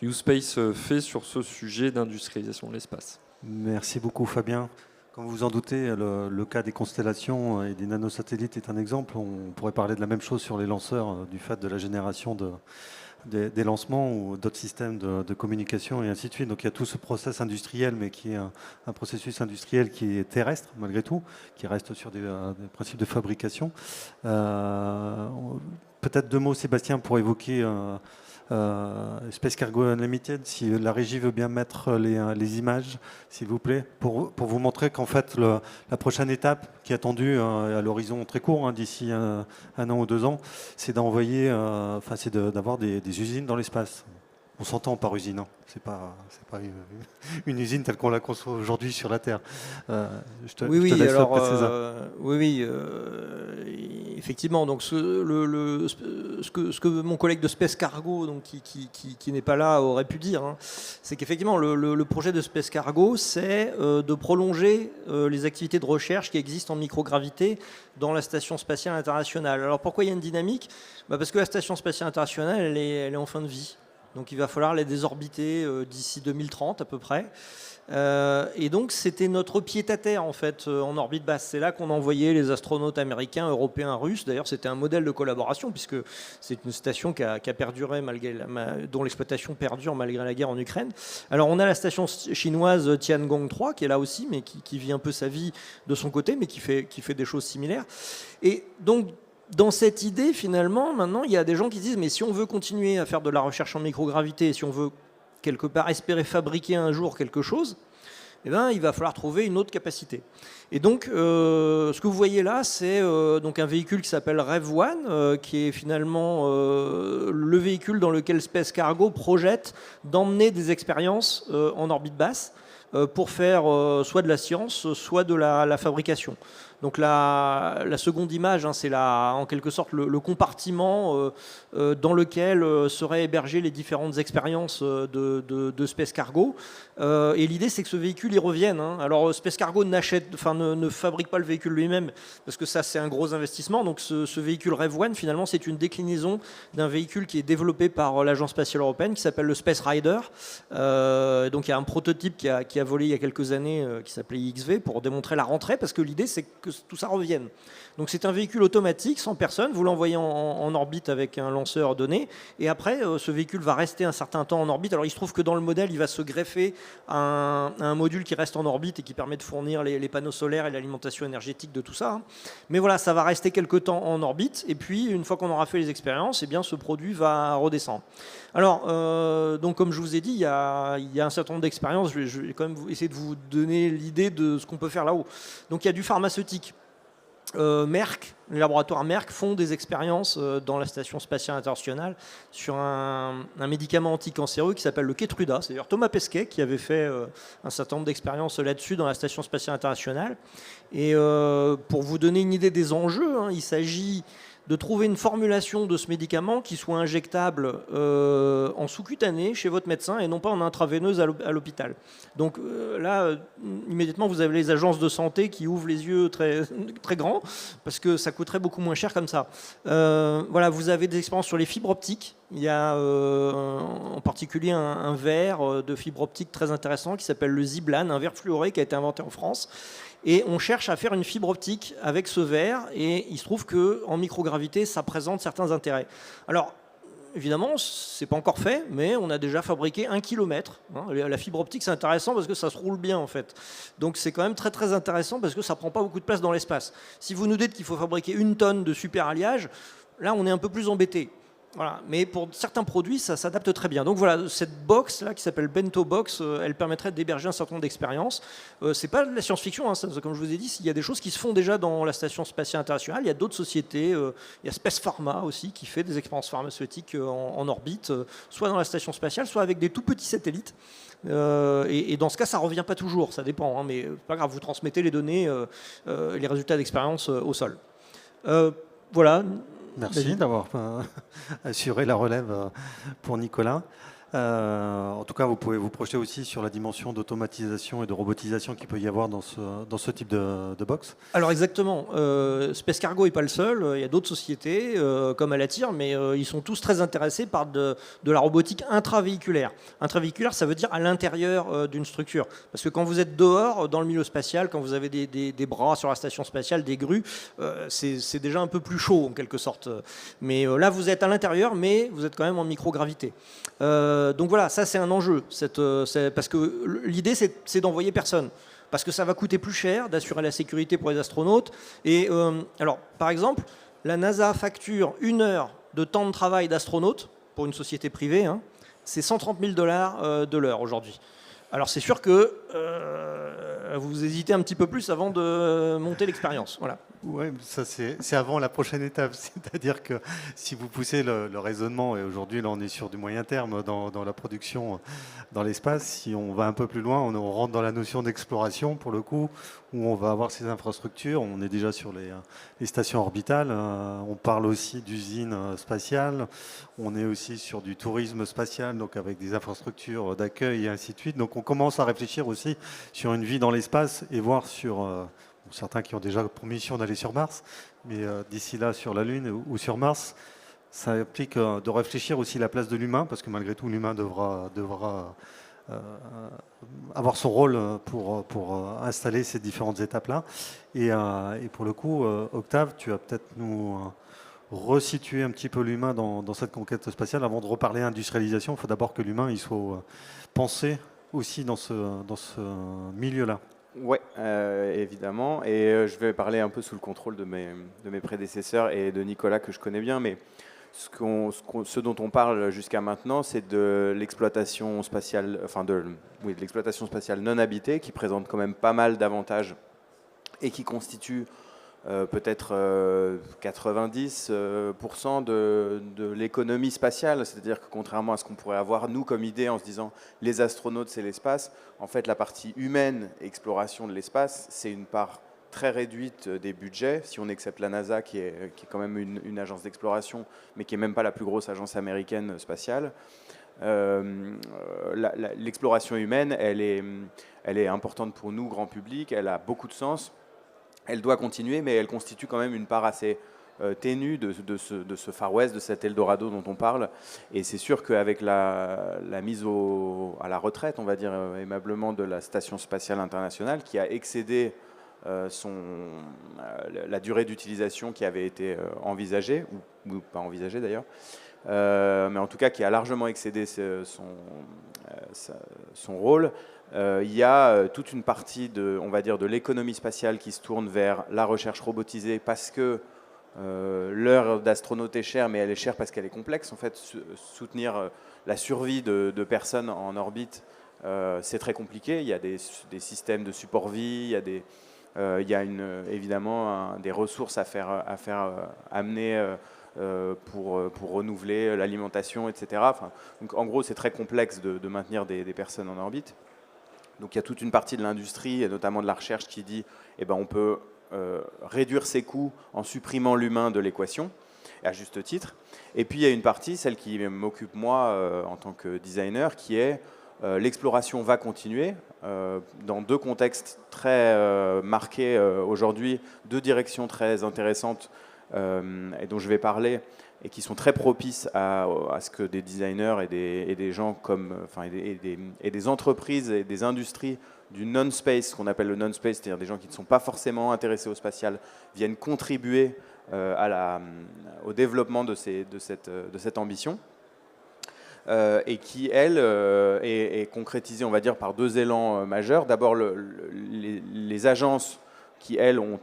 U-Space fait sur ce sujet d'industrialisation de l'espace. Merci beaucoup Fabien. Comme vous vous en doutez, le cas des constellations et des nanosatellites est un exemple. On pourrait parler de la même chose sur les lanceurs du fait de la génération des lancements ou d'autres systèmes de communication et ainsi de suite. Donc il y a tout ce process industriel, mais qui est un processus industriel qui est terrestre malgré tout, qui reste sur des principes de fabrication. Peut-être deux mots, Sébastien, pour évoquer Space Cargo Unlimited, si la régie veut bien mettre les images, s'il vous plaît, pour vous montrer qu'en fait la prochaine étape qui est attendue à l'horizon très court, d'ici un an ou 2 ans, c'est d'envoyer, c'est d'avoir des usines dans l'espace. On s'entend par usine, c'est pas une usine telle qu'on la conçoit aujourd'hui sur la Terre. Je te laisse préciser ça. Effectivement. Donc ce que mon collègue de Space Cargo, donc qui n'est pas là, aurait pu dire, c'est qu'effectivement le projet de Space Cargo, c'est de prolonger les activités de recherche qui existent en microgravité dans la Station spatiale internationale. Alors pourquoi il y a une dynamique ? Parce que la Station spatiale internationale, elle est en fin de vie. Donc il va falloir les désorbiter d'ici 2030 à peu près. Et donc c'était notre pied-à-terre en fait en orbite basse. C'est là qu'on envoyait les astronautes américains, européens, russes. D'ailleurs c'était un modèle de collaboration puisque c'est une station qui a perduré dont l'exploitation perdure malgré la guerre en Ukraine. Alors on a la station chinoise Tiangong 3 qui est là aussi, mais qui vit un peu sa vie de son côté, mais qui fait des choses similaires. Et donc dans cette idée, finalement, maintenant, il y a des gens qui disent mais si on veut continuer à faire de la recherche en microgravité, si on veut quelque part espérer fabriquer un jour quelque chose, eh ben, il va falloir trouver une autre capacité. Et donc, ce que vous voyez là, c'est donc un véhicule qui s'appelle Rev One, qui est finalement le véhicule dans lequel Space Cargo projette d'emmener des expériences en orbite basse pour faire soit de la science, soit de la fabrication. Donc la seconde image, c'est en quelque sorte le compartiment dans lequel seraient hébergées les différentes expériences de Space Cargo. Et l'idée, c'est que ce véhicule y revienne. Alors Space Cargo ne fabrique pas le véhicule lui-même, parce que ça, c'est un gros investissement. Donc ce véhicule Rev One, finalement, c'est une déclinaison d'un véhicule qui est développé par l'Agence spatiale européenne, qui s'appelle le Space Rider. Donc il y a un prototype qui a volé il y a quelques années, qui s'appelait XV, pour démontrer la rentrée, parce que l'idée, c'est que tout ça revienne. Donc c'est un véhicule automatique, sans personne, vous l'envoyez en orbite avec un lanceur donné, et après ce véhicule va rester un certain temps en orbite. Alors il se trouve que dans le modèle, il va se greffer à un module qui reste en orbite et qui permet de fournir les panneaux solaires et l'alimentation énergétique de tout ça, hein. Mais voilà, ça va rester quelques temps en orbite, et puis une fois qu'on aura fait les expériences, eh bien, ce produit va redescendre. Alors, donc comme je vous ai dit, il y a un certain nombre d'expériences. Je vais quand même essayer de vous donner l'idée de ce qu'on peut faire là-haut. Donc il y a du pharmaceutique. Merck, les laboratoires Merck font des expériences dans la Station spatiale internationale sur un médicament anticancéreux qui s'appelle le Keytruda. C'est d'ailleurs Thomas Pesquet qui avait fait un certain nombre d'expériences là-dessus dans la Station spatiale internationale. Et pour vous donner une idée des enjeux, hein, il s'agit de trouver une formulation de ce médicament qui soit injectable en sous-cutané chez votre médecin et non pas en intraveineuse à l'hôpital. Donc là, immédiatement, vous avez les agences de santé qui ouvrent les yeux très, très grands parce que ça coûterait beaucoup moins cher comme ça. Voilà, vous avez des expériences sur les fibres optiques. Il y a en particulier un verre de fibre optique très intéressant qui s'appelle le Ziblan, un verre fluoré qui a été inventé en France. Et on cherche à faire une fibre optique avec ce verre, et il se trouve qu'en microgravité, ça présente certains intérêts. Alors, évidemment, c'est pas encore fait, mais on a déjà fabriqué 1 kilomètre. La fibre optique, c'est intéressant parce que ça se roule bien, en fait. Donc c'est quand même très très intéressant parce que ça prend pas beaucoup de place dans l'espace. Si vous nous dites qu'il faut fabriquer 1 tonne de super alliage, là, on est un peu plus embêté. Voilà. Mais pour certains produits, ça s'adapte très bien. Donc voilà, cette box là qui s'appelle Bento Box, elle permettrait d'héberger un certain nombre d'expériences. C'est pas de la science-fiction, hein, comme je vous ai dit, il y a des choses qui se font déjà dans la Station spatiale internationale. Il y a d'autres sociétés, il y a Space Pharma aussi qui fait des expériences pharmaceutiques en orbite, soit dans la station spatiale, soit avec des tout petits satellites. Et dans ce cas, ça revient pas toujours, ça dépend, hein, mais pas grave, vous transmettez les données, les résultats d'expérience au sol. Voilà. Merci d'avoir assuré la relève pour Nicolas. En tout cas, vous pouvez vous projeter aussi sur la dimension d'automatisation et de robotisation qu'il peut y avoir dans ce type de box. Alors exactement, Space Cargo n'est pas le seul, il y a d'autres sociétés comme Alatir, mais ils sont tous très intéressés par de la robotique intravéhiculaire. Intravéhiculaire, ça veut dire à l'intérieur d'une structure. Parce que quand vous êtes dehors, dans le milieu spatial, quand vous avez des bras sur la station spatiale, des grues, c'est déjà un peu plus chaud en quelque sorte. Mais là, vous êtes à l'intérieur, mais vous êtes quand même en microgravité. Donc voilà, ça c'est un enjeu, parce que l'idée c'est d'envoyer personne, parce que ça va coûter plus cher d'assurer la sécurité pour les astronautes. Et alors par exemple, la NASA facture 1 heure de temps de travail d'astronaute pour une société privée, hein, c'est $130 000 de l'heure aujourd'hui. Alors c'est sûr que vous hésitez un petit peu plus avant de monter l'expérience. Voilà. Oui, ça c'est avant la prochaine étape. C'est-à-dire que si vous poussez le raisonnement, et aujourd'hui là on est sur du moyen terme dans la production dans l'espace, si on va un peu plus loin, on rentre dans la notion d'exploration pour le coup, où on va avoir ces infrastructures. On est déjà sur les stations orbitales, on parle aussi d'usines spatiales, on est aussi sur du tourisme spatial, donc avec des infrastructures d'accueil et ainsi de suite. Donc on commence à réfléchir aussi sur une vie dans l'espace et voir sur... certains qui ont déjà pour mission d'aller sur Mars, mais d'ici là sur la Lune ou sur Mars, ça implique de réfléchir aussi la place de l'humain, parce que malgré tout l'humain devra avoir son rôle pour installer ces différentes étapes-là. Et pour le coup, Octave, tu vas peut-être nous resituer un petit peu l'humain dans cette conquête spatiale. Avant de reparler industrialisation, il faut d'abord que l'humain il soit pensé aussi dans ce milieu-là. Oui, évidemment. Et je vais parler un peu sous le contrôle de mes prédécesseurs et de Nicolas, que je connais bien. Mais ce dont on parle jusqu'à maintenant, c'est de l'exploitation spatiale, de l'exploitation spatiale non habitée, qui présente quand même pas mal d'avantages et qui constitue peut-être 90% de l'économie spatiale. C'est-à-dire que contrairement à ce qu'on pourrait avoir, nous, comme idée, en se disant les astronautes, c'est l'espace, en fait, la partie humaine, exploration de l'espace, c'est une part très réduite des budgets, si on accepte la NASA, qui est quand même une agence d'exploration, mais qui n'est même pas la plus grosse agence américaine spatiale. L'exploration humaine, elle est importante pour nous, grand public, elle a beaucoup de sens. Elle doit continuer, mais elle constitue quand même une part assez ténue de ce Far West, de cet Eldorado dont on parle. Et c'est sûr qu'avec la mise à la retraite, on va dire aimablement, de la Station spatiale internationale, qui a excédé la durée d'utilisation qui avait été envisagée, ou pas envisagée d'ailleurs, mais en tout cas qui a largement excédé son rôle. Il y a toute une partie on va dire, de l'économie spatiale qui se tourne vers la recherche robotisée parce que l'heure d'astronaute est chère, mais elle est chère parce qu'elle est complexe. En fait, soutenir la survie de personnes en orbite, c'est très compliqué. Il y a des systèmes de support vie, il y a évidemment des ressources à faire amener pour renouveler l'alimentation, etc. Enfin, donc, en gros, c'est très complexe de maintenir des personnes en orbite. Donc il y a toute une partie de l'industrie, et notamment de la recherche, qui dit on peut réduire ses coûts en supprimant l'humain de l'équation, à juste titre. Et puis il y a une partie, celle qui m'occupe moi en tant que designer, qui est l'exploration va continuer dans deux contextes très marqués aujourd'hui, deux directions très intéressantes et dont je vais parler, et qui sont très propices à ce que des designers et des gens et des entreprises et des industries du non-space, ce qu'on appelle le non-space, c'est-à-dire des gens qui ne sont pas forcément intéressés au spatial, viennent contribuer au développement de cette ambition. Et qui, elle, est concrétisée, on va dire, par deux élans majeurs. D'abord, les agences qui, elles, ont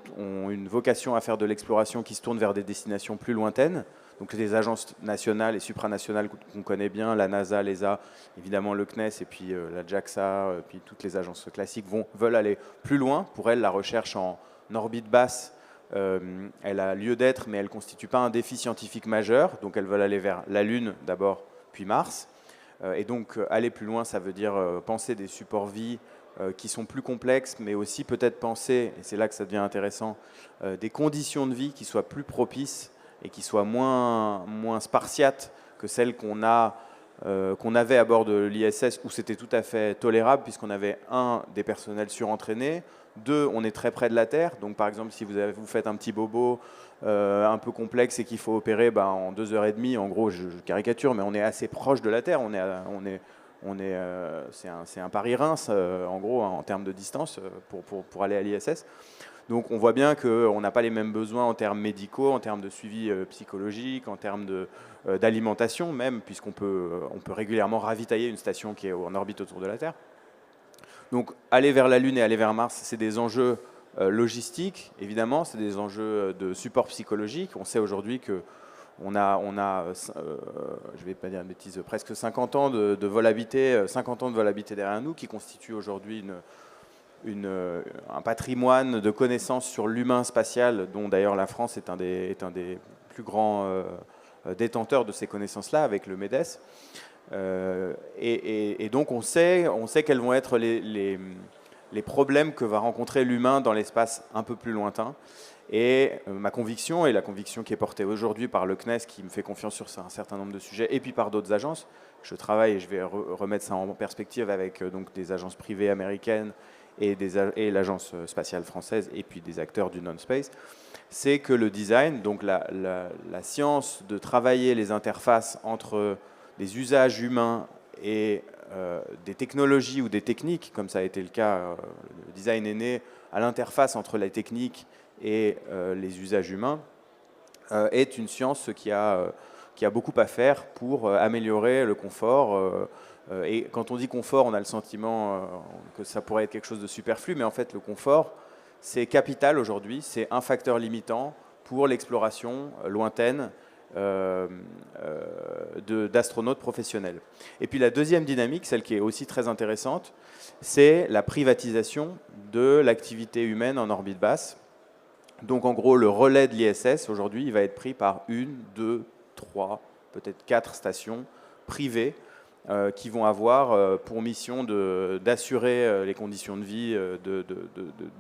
une vocation à faire de l'exploration qui se tourne vers des destinations plus lointaines. Donc les agences nationales et supranationales qu'on connaît bien, la NASA, l'ESA, évidemment le CNES et puis la JAXA, puis toutes les agences classiques veulent aller plus loin. Pour elles, la recherche en orbite basse, elle a lieu d'être, mais elle ne constitue pas un défi scientifique majeur. Donc elles veulent aller vers la Lune d'abord, puis Mars. Et donc aller plus loin, ça veut dire penser des supports vie qui sont plus complexes, mais aussi peut-être penser, et c'est là que ça devient intéressant, des conditions de vie qui soient plus propices et qui soient moins spartiates que celles qu'on avait à bord de l'ISS, où c'était tout à fait tolérable, puisqu'on avait des personnels surentraînés, deux, on est très près de la Terre, donc par exemple si vous faites un petit bobo un peu complexe et qu'il faut opérer en 2h30, en gros je caricature, mais on est assez proche de la Terre, c'est un Paris-Reims en gros en termes de distance pour aller à l'ISS. Donc on voit bien qu'on n'a pas les mêmes besoins en termes médicaux, en termes de suivi psychologique, en termes d'alimentation même, puisqu'on peut régulièrement ravitailler une station qui est en orbite autour de la Terre. Donc aller vers la Lune et aller vers Mars, c'est des enjeux logistiques, évidemment, c'est des enjeux de support psychologique. On sait aujourd'hui qu'on a je ne vais pas dire une bêtise, presque 50 ans de vol habité, 50 ans de vol habité derrière nous, qui constitue aujourd'hui un patrimoine de connaissances sur l'humain spatial, dont d'ailleurs la France est un des plus grands détenteurs de ces connaissances-là, avec le MEDES. Et donc on sait quels vont être les problèmes que va rencontrer l'humain dans l'espace un peu plus lointain. Et ma conviction, et la conviction qui est portée aujourd'hui par le CNES, qui me fait confiance sur un certain nombre de sujets, et puis par d'autres agences, je travaille et je vais remettre ça en perspective avec donc des agences privées américaines et l'agence spatiale française, et puis des acteurs du non-space, c'est que le design, donc la science de travailler les interfaces entre des usages humains et des technologies ou des techniques, comme ça a été le cas, le design est né à l'interface entre la technique et les usages humains, est une science qui a beaucoup à faire pour améliorer le confort. Et quand on dit confort, on a le sentiment que ça pourrait être quelque chose de superflu, mais en fait le confort, c'est capital aujourd'hui, c'est un facteur limitant pour l'exploration lointaine d'astronautes professionnels. Et puis la deuxième dynamique, celle qui est aussi très intéressante, c'est la privatisation de l'activité humaine en orbite basse. Donc en gros, le relais de l'ISS, aujourd'hui, il va être pris par 1, 2, 3, peut-être 4 stations privées qui vont avoir pour mission d'assurer les conditions de vie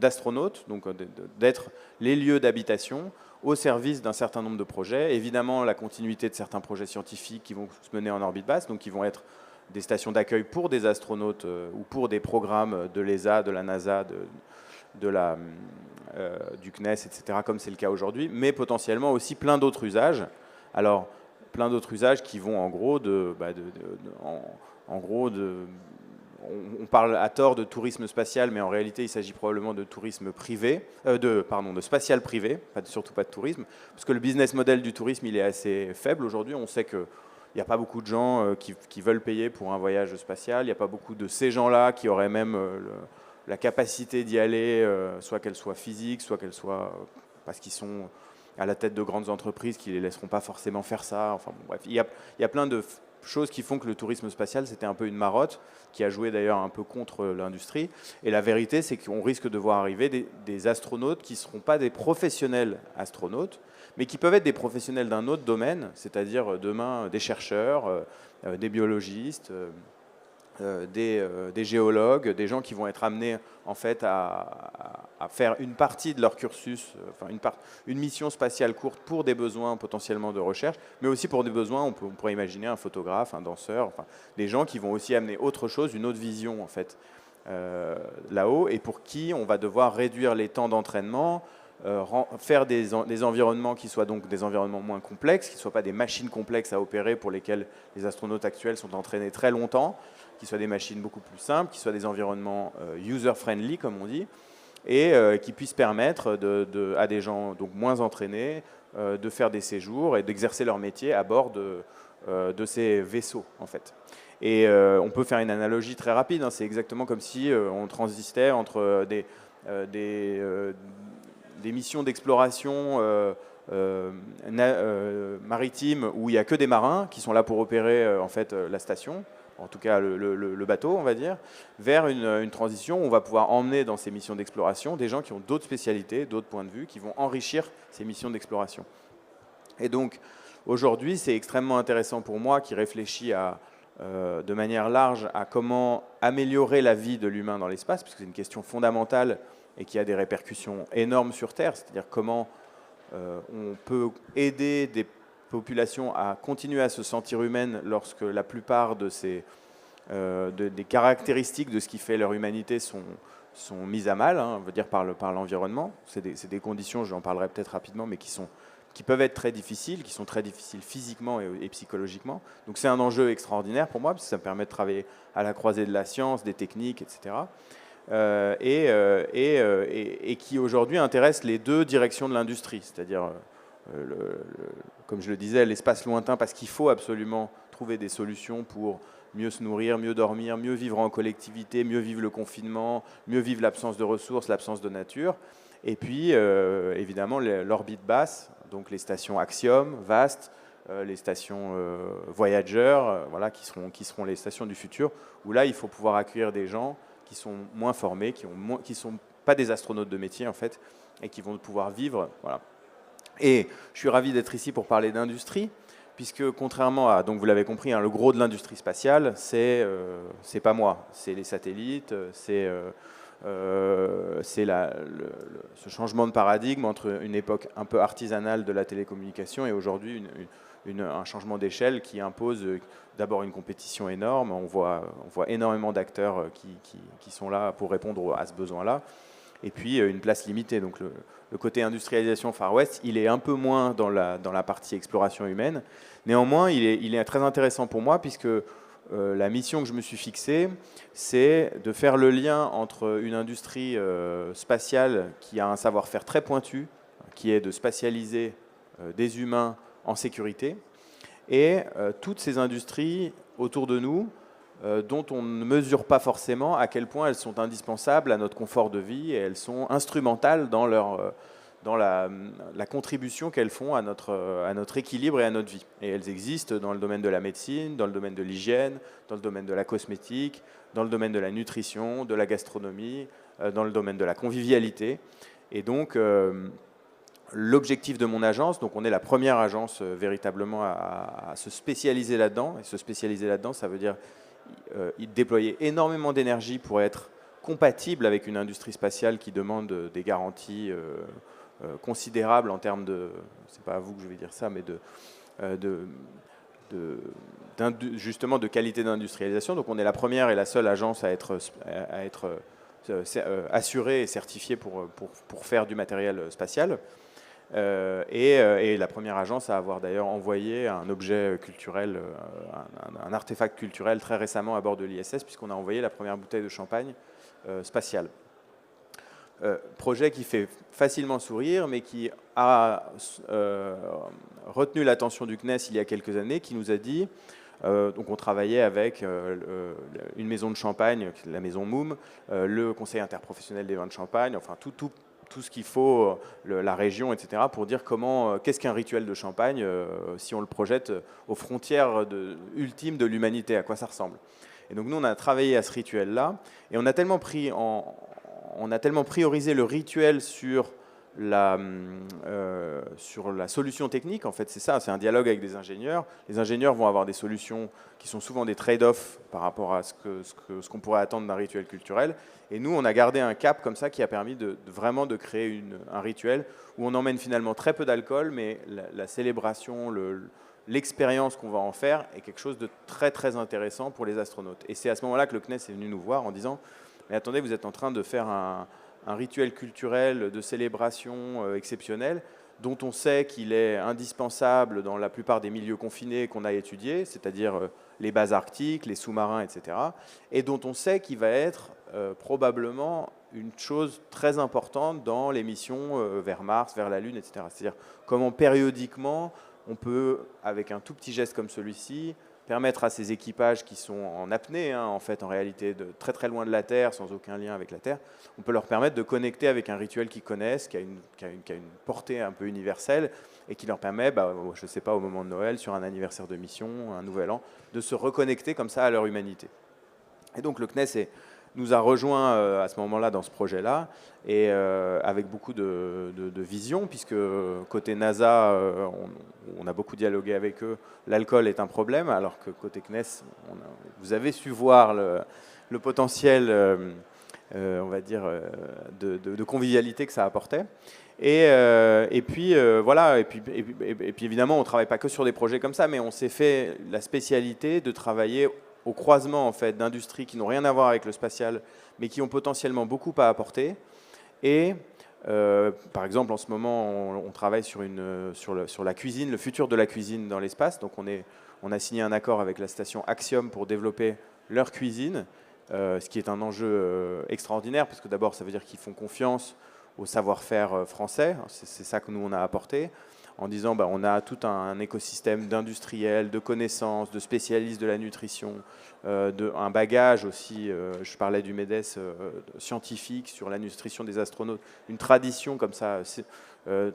d'astronautes, donc d'être les lieux d'habitation au service d'un certain nombre de projets. Évidemment, la continuité de certains projets scientifiques qui vont se mener en orbite basse, donc qui vont être des stations d'accueil pour des astronautes ou pour des programmes de l'ESA, de la NASA, du CNES, etc., comme c'est le cas aujourd'hui, mais potentiellement aussi plein d'autres usages. Alors, plein d'autres usages qui vont en gros on parle à tort de tourisme spatial, mais en réalité, il s'agit probablement de tourisme privé, de spatial privé, surtout pas de tourisme, parce que le business model du tourisme, il est assez faible aujourd'hui. On sait qu'il n'y a pas beaucoup de gens qui veulent payer pour un voyage spatial. Il n'y a pas beaucoup de ces gens-là qui auraient même la capacité d'y aller, soit qu'elle soit physique, soit qu'elle soit parce qu'ils sont à la tête de grandes entreprises qui ne les laisseront pas forcément faire ça. Enfin, bon, bref, il y a plein de choses qui font que le tourisme spatial, c'était un peu une marotte, qui a joué d'ailleurs un peu contre l'industrie. Et la vérité, c'est qu'on risque de voir arriver des astronautes qui ne seront pas des professionnels astronautes, mais qui peuvent être des professionnels d'un autre domaine, c'est-à-dire demain des chercheurs, des biologistes, des géologues, des gens qui vont être amenés en fait à faire une partie de leur cursus, enfin une mission spatiale courte pour des besoins potentiellement de recherche, mais aussi pour des besoins, on pourrait imaginer un photographe, un danseur, enfin des gens qui vont aussi amener autre chose, une autre vision en fait là-haut, et pour qui on va devoir réduire les temps d'entraînement, faire des environnements qui soient donc des environnements moins complexes, qui ne soient pas des machines complexes à opérer pour lesquelles les astronautes actuels sont entraînés très longtemps, qui soient des machines beaucoup plus simples, qui soient des environnements user-friendly, comme on dit, et qui puissent permettre à des gens donc moins entraînés de faire des séjours et d'exercer leur métier à bord de ces vaisseaux, en fait. Et on peut faire une analogie très rapide, hein, c'est exactement comme si on transistait entre des missions d'exploration maritime où il n'y a que des marins qui sont là pour opérer en fait, la station, en tout cas le bateau, on va dire, vers une transition où on va pouvoir emmener dans ces missions d'exploration des gens qui ont d'autres spécialités, d'autres points de vue, qui vont enrichir ces missions d'exploration. Et donc, aujourd'hui, c'est extrêmement intéressant pour moi qui réfléchit de manière large à comment améliorer la vie de l'humain dans l'espace, parce que c'est une question fondamentale et qui a des répercussions énormes sur Terre, c'est-à-dire comment on peut aider des populations à continuer à se sentir humaines lorsque la plupart des caractéristiques de ce qui fait leur humanité sont mises à mal, hein, on veut dire par l'environnement. C'est des conditions, j'en parlerai peut-être rapidement, mais qui peuvent être très difficiles, qui sont très difficiles physiquement et psychologiquement. Donc c'est un enjeu extraordinaire pour moi, parce que ça me permet de travailler à la croisée de la science, des techniques, etc. Et qui aujourd'hui intéresse les deux directions de l'industrie, c'est-à-dire, comme je le disais, l'espace lointain, parce qu'il faut absolument trouver des solutions pour mieux se nourrir, mieux dormir, mieux vivre en collectivité, mieux vivre le confinement, mieux vivre l'absence de ressources, l'absence de nature. Et puis, évidemment, l'orbite basse, donc les stations Axiom, VAST, les stations Voyager, voilà, qui seront les stations du futur, où là, il faut pouvoir accueillir des gens qui sont moins formés, qui ne sont pas des astronautes de métier, en fait, et qui vont pouvoir vivre. Voilà. Et je suis ravi d'être ici pour parler d'industrie, puisque contrairement à, donc vous l'avez compris, hein, le gros de l'industrie spatiale, c'est pas moi, c'est les satellites, c'est ce changement de paradigme entre une époque un peu artisanale de la télécommunication et aujourd'hui un changement d'échelle qui impose d'abord une compétition énorme. On voit énormément d'acteurs qui sont là pour répondre à ce besoin-là. Et puis une place limitée. Donc le côté industrialisation Far West, il est un peu moins dans la partie exploration humaine. Néanmoins, il est très intéressant pour moi puisque la mission que je me suis fixée, c'est de faire le lien entre une industrie spatiale qui a un savoir-faire très pointu, qui est de spatialiser des humains en sécurité, et toutes ces industries autour de nous, dont on ne mesure pas forcément à quel point elles sont indispensables à notre confort de vie, et elles sont instrumentales dans la contribution qu'elles font à notre équilibre et à notre vie. Et elles existent dans le domaine de la médecine, dans le domaine de l'hygiène, dans le domaine de la cosmétique, dans le domaine de la nutrition, de la gastronomie, dans le domaine de la convivialité. Et donc, l'objectif de mon agence, donc on est la première agence véritablement à se spécialiser là-dedans. Et se spécialiser là-dedans, ça veut dire déployer énormément d'énergie pour être compatible avec une industrie spatiale qui demande des garanties considérables en termes de, c'est pas à vous que je vais dire ça, mais justement de qualité d'industrialisation. Donc on est la première et la seule agence à être assurée et certifiée pour faire du matériel spatial. et la première agence à avoir d'ailleurs envoyé un objet culturel, un artefact culturel très récemment à bord de l'ISS, puisqu'on a envoyé la première bouteille de champagne spatiale. Projet qui fait facilement sourire, mais qui a retenu l'attention du CNES il y a quelques années, qui nous a dit, donc on travaillait avec une maison de champagne, la maison Moum, le conseil interprofessionnel des vins de champagne, enfin tout ce qu'il faut, la région, etc., pour dire qu'est-ce qu'un rituel de champagne si on le projette aux frontières ultimes de l'humanité, à quoi ça ressemble. Et donc nous, on a travaillé à ce rituel-là, et on a tellement priorisé le rituel sur la solution technique. En fait, c'est ça, c'est un dialogue avec des ingénieurs. Les ingénieurs vont avoir des solutions qui sont souvent des trade-offs par rapport à ce qu'on pourrait attendre d'un rituel culturel. Et nous, on a gardé un cap comme ça qui a permis vraiment de créer un rituel où on emmène finalement très peu d'alcool, mais la célébration, l'expérience qu'on va en faire est quelque chose de très très intéressant pour les astronautes. Et c'est à ce moment-là que le CNES est venu nous voir en disant « Mais attendez, vous êtes en train de faire un rituel culturel de célébration exceptionnel dont on sait qu'il est indispensable dans la plupart des milieux confinés qu'on a étudiés, c'est-à-dire les bases arctiques, les sous-marins, etc., et dont on sait qu'il va être probablement une chose très importante dans les missions vers Mars, vers la Lune, etc. C'est-à-dire comment périodiquement on peut, avec un tout petit geste comme celui-ci, permettre à ces équipages qui sont en apnée, en fait, en réalité, de très très loin de la Terre, sans aucun lien avec la Terre, on peut leur permettre de connecter avec un rituel qu'ils connaissent, qui a une portée un peu universelle, et qui leur permet, je ne sais pas, au moment de Noël, sur un anniversaire de mission, un nouvel an, de se reconnecter comme ça à leur humanité. Et donc le CNES nous a rejoints à ce moment-là dans ce projet-là, et avec beaucoup de vision, puisque côté NASA, on a beaucoup dialogué avec eux. L'alcool est un problème, alors que côté CNES, vous avez su voir le potentiel, on va dire, de convivialité que ça apportait. Et puis voilà, et puis évidemment, on ne travaille pas que sur des projets comme ça, mais on s'est fait la spécialité de travailler au croisement en fait, d'industries qui n'ont rien à voir avec le spatial, mais qui ont potentiellement beaucoup à apporter. Et par exemple, en ce moment, on travaille sur la cuisine, le futur de la cuisine dans l'espace. Donc on a signé un accord avec la station Axiom pour développer leur cuisine, ce qui est un enjeu extraordinaire, parce que d'abord, ça veut dire qu'ils font confiance au savoir-faire français. C'est ça que nous, on a apporté, en disant on a tout un écosystème d'industriels, de connaissances, de spécialistes de la nutrition, un bagage aussi, je parlais du MEDES scientifique sur la nutrition des astronautes, une tradition comme ça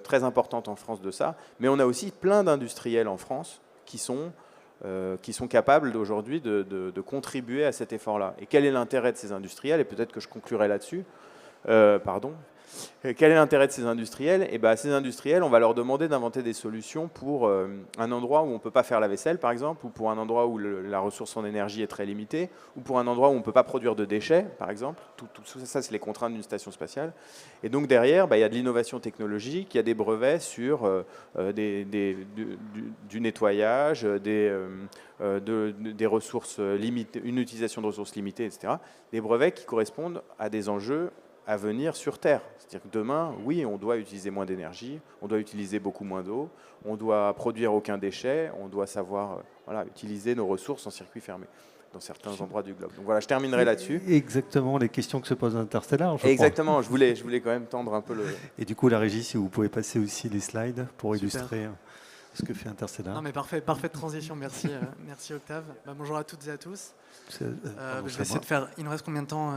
très importante en France de ça, mais on a aussi plein d'industriels en France qui sont capables aujourd'hui de contribuer à cet effort-là. Et quel est l'intérêt de ces industriels? Et peut-être que je conclurai là-dessus. Quel est l'intérêt de ces industriels? Ces industriels, on va leur demander d'inventer des solutions pour un endroit où on ne peut pas faire la vaisselle, par exemple, ou pour un endroit où la ressource en énergie est très limitée, ou pour un endroit où on ne peut pas produire de déchets, par exemple. Tout ça, c'est les contraintes d'une station spatiale. Et donc derrière, il y a de l'innovation technologique, il y a des brevets sur du nettoyage, des ressources limitées, une utilisation de ressources limitées, etc. Des brevets qui correspondent à des enjeux à venir sur Terre. C'est-à-dire que demain, oui, on doit utiliser moins d'énergie, on doit utiliser beaucoup moins d'eau, on doit produire aucun déchet, on doit savoir utiliser nos ressources en circuit fermé dans certains endroits du globe. Donc voilà, je terminerai là-dessus. Exactement les questions que se pose Interstellar, je Exactement, crois. je voulais quand même tendre un peu le... Et du coup, la régie, si vous pouvez passer aussi les slides pour illustrer ce que fait Interstellar. Non mais parfaite transition, merci, merci Octave. Bonjour à toutes et à tous. Je vais essayer de faire... Il nous reste combien de temps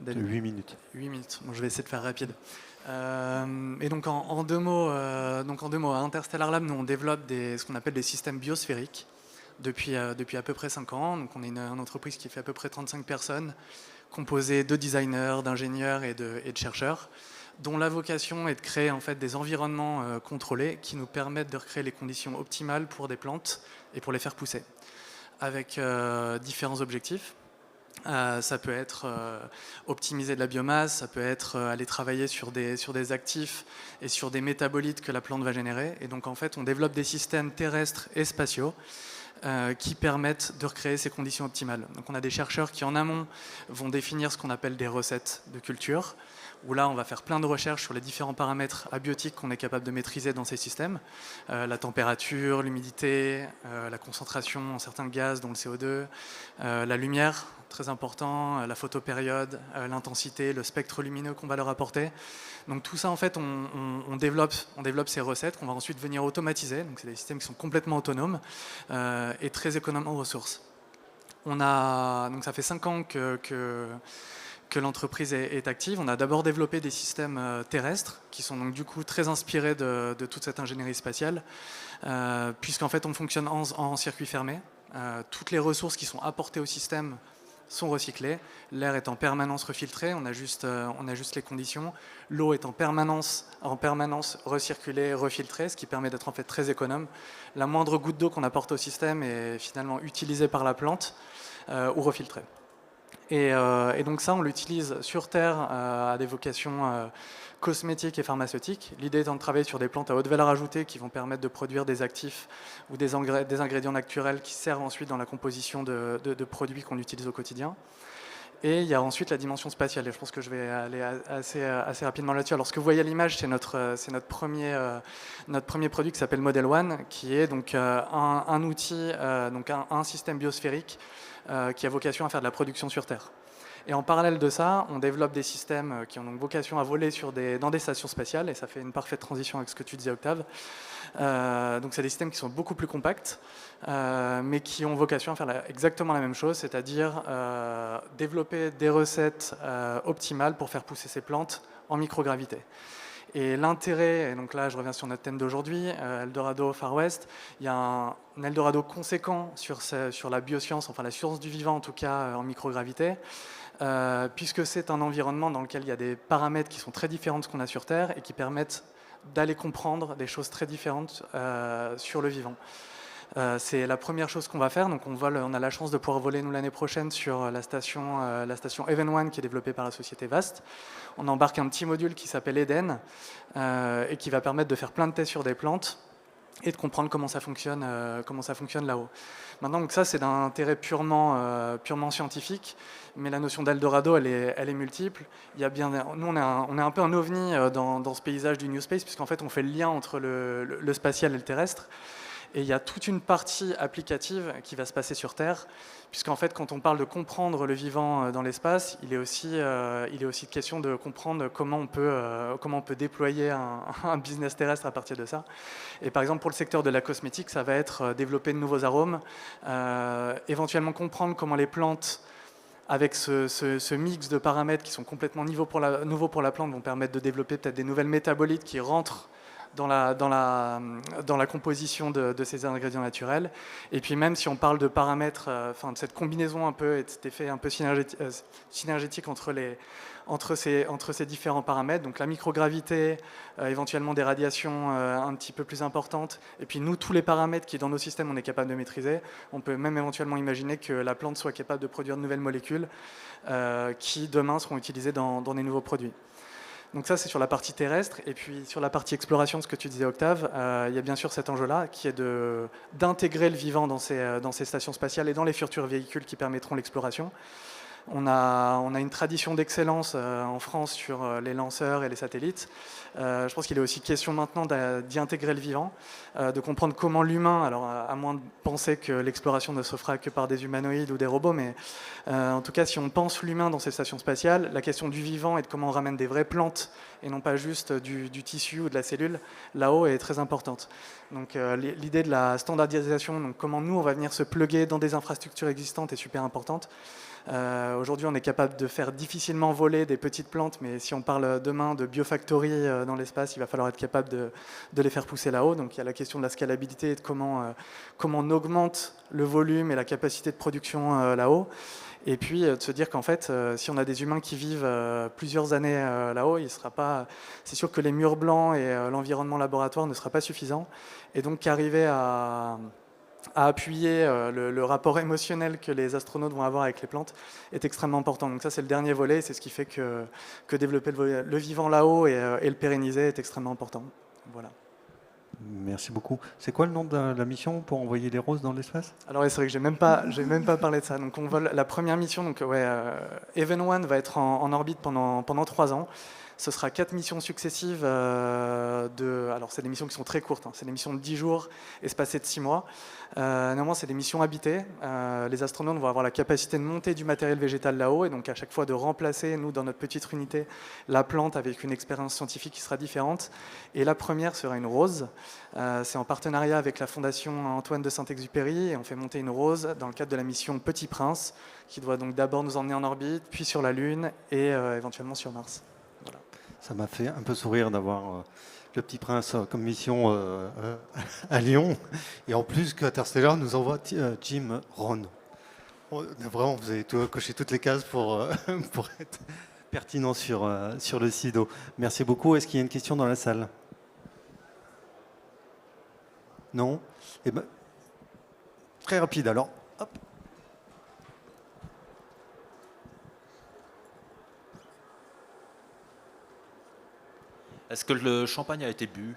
8 minutes. 8 minutes, bon, je vais essayer de faire rapide. Et donc en deux mots, à Interstellar Lab, nous on développe ce qu'on appelle des systèmes biosphériques depuis à peu près 5 ans. Donc on est une entreprise qui fait à peu près 35 personnes, composée de designers, d'ingénieurs et de chercheurs, dont la vocation est de créer en fait des environnements contrôlés qui nous permettent de recréer les conditions optimales pour des plantes et pour les faire pousser, avec différents objectifs. Ça peut être optimiser de la biomasse, ça peut être aller travailler sur des actifs et sur des métabolites que la plante va générer. Et donc en fait, on développe des systèmes terrestres et spatiaux qui permettent de recréer ces conditions optimales. Donc on a des chercheurs qui en amont vont définir ce qu'on appelle des recettes de culture, où là on va faire plein de recherches sur les différents paramètres abiotiques qu'on est capable de maîtriser dans ces systèmes, la température, l'humidité, la concentration en certains gaz dont le CO2, la lumière, très important, la photopériode, l'intensité, le spectre lumineux qu'on va leur apporter. Donc tout ça, en fait, on développe ces recettes qu'on va ensuite venir automatiser. Donc c'est des systèmes qui sont complètement autonomes et très économes en ressources. Donc ça fait 5 ans que l'entreprise est active. On a d'abord développé des systèmes terrestres qui sont donc du coup très inspirés de toute cette ingénierie spatiale, puisqu'en fait on fonctionne en circuit fermé. Toutes les ressources qui sont apportées au système sont recyclées. L'air est en permanence refiltré, on ajuste les conditions. L'eau est en permanence recirculée, refiltrée, ce qui permet d'être en fait très économe. La moindre goutte d'eau qu'on apporte au système est finalement utilisée par la plante ou refiltrée. Et donc ça, on l'utilise sur Terre à des vocations cosmétiques et pharmaceutiques. L'idée étant de travailler sur des plantes à haute valeur ajoutée qui vont permettre de produire des actifs ou des ingrédients naturels qui servent ensuite dans la composition de produits qu'on utilise au quotidien. Et il y a ensuite la dimension spatiale, et je pense que je vais aller assez rapidement là-dessus. Alors ce que vous voyez à l'image, c'est notre premier produit qui s'appelle Model One, qui est donc un outil, donc un système biosphérique qui a vocation à faire de la production sur Terre. Et en parallèle de ça, on développe des systèmes qui ont donc vocation à voler dans des stations spatiales, et ça fait une parfaite transition avec ce que tu disais, Octave. Donc c'est des systèmes qui sont beaucoup plus compacts, mais qui ont vocation à faire exactement la même chose, c'est-à-dire développer des recettes optimales pour faire pousser ces plantes en microgravité. Et l'intérêt, et donc là je reviens sur notre thème d'aujourd'hui, Eldorado Far West, il y a un Eldorado conséquent sur la bioscience, enfin la science du vivant en tout cas en microgravité, puisque c'est un environnement dans lequel il y a des paramètres qui sont très différents de ce qu'on a sur Terre et qui permettent d'aller comprendre des choses très différentes sur le vivant. C'est la première chose qu'on va faire. Donc on a la chance de pouvoir voler nous l'année prochaine sur la station Even One qui est développée par la société VAST. On embarque un petit module qui s'appelle Eden et qui va permettre de faire plein de tests sur des plantes et de comprendre comment ça fonctionne là-haut. Maintenant, donc ça c'est d'un intérêt purement scientifique, mais la notion d'Eldorado elle est multiple. Nous on est un peu un ovni dans ce paysage du New Space, puisqu'en fait on fait le lien entre le spatial et le terrestre. Et il y a toute une partie applicative qui va se passer sur Terre, puisqu'en fait, quand on parle de comprendre le vivant dans l'espace, il est aussi question de comprendre comment on peut déployer un business terrestre à partir de ça. Et par exemple, pour le secteur de la cosmétique, ça va être développer de nouveaux arômes, éventuellement comprendre comment les plantes, avec ce mix de paramètres qui sont complètement nouveaux pour la plante, vont permettre de développer peut-être des nouvelles métabolites qui rentrent dans la composition de ces ingrédients naturels. Et puis même si on parle de paramètres, de cette combinaison un peu, et de cet effet un peu synergétique entre ces différents paramètres, donc la microgravité, éventuellement des radiations un petit peu plus importantes, et puis nous, tous les paramètres qui dans nos systèmes on est capable de maîtriser, on peut même éventuellement imaginer que la plante soit capable de produire de nouvelles molécules qui demain seront utilisées dans des nouveaux produits. Donc ça, c'est sur la partie terrestre. Et puis sur la partie exploration, ce que tu disais, Octave, il y a bien sûr cet enjeu-là, qui est d'intégrer le vivant dans ces stations spatiales et dans les futurs véhicules qui permettront l'exploration. On a une tradition d'excellence en France sur les lanceurs et les satellites. Je pense qu'il est aussi question maintenant d'y intégrer le vivant, de comprendre comment l'humain, alors à moins de penser que l'exploration ne se fera que par des humanoïdes ou des robots, mais en tout cas si on pense l'humain dans ces stations spatiales, la question du vivant et de comment on ramène des vraies plantes et non pas juste du tissu ou de la cellule, là-haut est très importante. Donc l'idée de la standardisation, donc comment nous on va venir se plugger dans des infrastructures existantes est super importante. Aujourd'hui, on est capable de faire difficilement voler des petites plantes, mais si on parle demain de biofactory dans l'espace, il va falloir être capable de les faire pousser là-haut. Donc il y a la question de la scalabilité et de comment on augmente le volume et la capacité de production là-haut. Et puis de se dire qu'en fait, si on a des humains qui vivent plusieurs années là-haut, c'est sûr que les murs blancs et l'environnement laboratoire ne sera pas suffisant. Et donc qu'arriver à appuyer le rapport émotionnel que les astronautes vont avoir avec les plantes est extrêmement important. Donc ça, c'est le dernier volet, c'est ce qui fait que développer le vivant là-haut et le pérenniser est extrêmement important. Voilà. Merci beaucoup. C'est quoi le nom de la mission pour envoyer les roses dans l'espace? Alors c'est vrai que j'ai même pas parlé de ça. Donc on vole la première mission. Donc Even One va être en orbite pendant 3 ans. Ce sera 4 missions successives alors c'est des missions qui sont très courtes, hein. C'est des missions de 10 jours, espacées de 6 mois. Néanmoins, c'est des missions habitées. Les astronautes vont avoir la capacité de monter du matériel végétal là-haut et donc à chaque fois de remplacer, nous, dans notre petite unité, la plante avec une expérience scientifique qui sera différente. Et la première sera une rose. C'est en partenariat avec la Fondation Antoine de Saint-Exupéry et on fait monter une rose dans le cadre de la mission Petit Prince qui doit donc d'abord nous emmener en orbite, puis sur la Lune et éventuellement sur Mars. Voilà. Ça m'a fait un peu sourire d'avoir le Petit Prince comme mission à Lyon. Et en plus qu'Interstellar nous envoie Jim Rohn. Vraiment, vous avez coché toutes les cases pour être pertinent sur le SIDO. Merci beaucoup. Est-ce qu'il y a une question dans la salle? Non? Eh ben, très rapide alors. Hop. Est-ce que le champagne a été bu?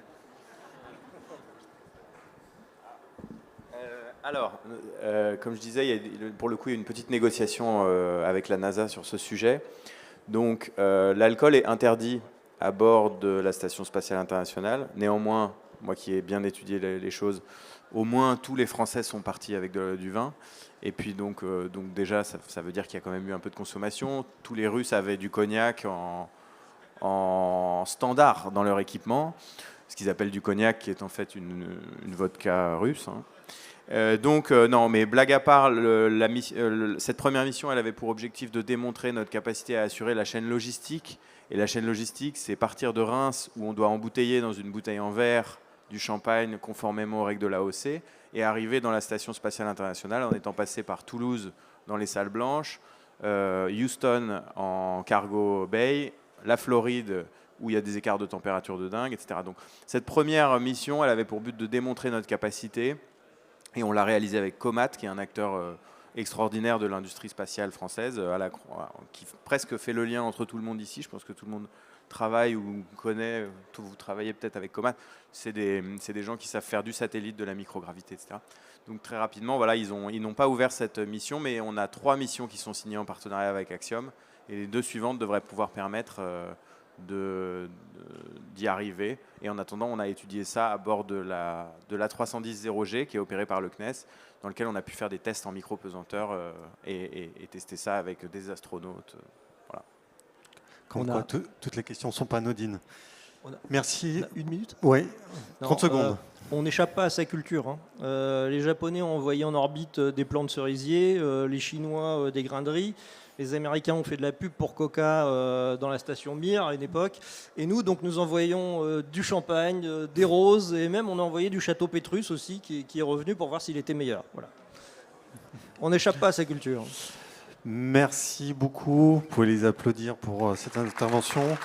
Alors, comme je disais, pour le coup, il y a une petite négociation avec la NASA sur ce sujet. Donc, l'alcool est interdit à bord de la Station spatiale internationale. Néanmoins, moi qui ai bien étudié les choses, au moins tous les Français sont partis avec du vin. Et puis donc déjà, ça veut dire qu'il y a quand même eu un peu de consommation. Tous les Russes avaient du cognac en standard dans leur équipement, ce qu'ils appellent du cognac, qui est en fait une vodka russe. Hein. Non, mais blague à part, cette première mission, elle avait pour objectif de démontrer notre capacité à assurer la chaîne logistique. Et la chaîne logistique, c'est partir de Reims, où on doit embouteiller dans une bouteille en verre du champagne conformément aux règles de l'AOC, et arriver dans la Station spatiale internationale en étant passé par Toulouse dans les salles blanches, Houston en cargo bay, la Floride où il y a des écarts de température de dingue, etc. Donc cette première mission, elle avait pour but de démontrer notre capacité et on l'a réalisée avec Comat, qui est un acteur extraordinaire de l'industrie spatiale française, qui presque fait le lien entre tout le monde ici. Je pense que tout le monde travaille ou connaît, vous travaillez peut-être avec Comat. C'est des gens qui savent faire du satellite, de la microgravité, etc. Donc très rapidement, voilà, ils n'ont pas ouvert cette mission, mais on a 3 missions qui sont signées en partenariat avec Axiom. Et les 2 suivantes devraient pouvoir permettre d'y arriver. Et en attendant, on a étudié ça à bord de la 310-0G qui est opérée par le CNES, dans lequel on a pu faire des tests en micro-pesanteur et tester ça avec des astronautes. Voilà. Comme quoi, toutes les questions ne sont pas anodines. Merci. Une minute? Oui, 30 secondes. On n'échappe pas à sa culture. Hein. Les Japonais ont envoyé en orbite des plants de cerisier, les Chinois des grains de riz. Les Américains ont fait de la pub pour Coca dans la station Mir à une époque. Et nous, donc, nous envoyons du champagne, des roses, et même on a envoyé du château Pétrus aussi, qui est revenu pour voir s'il était meilleur. Voilà. On n'échappe pas à sa culture. Merci beaucoup. Vous pouvez les applaudir pour cette intervention.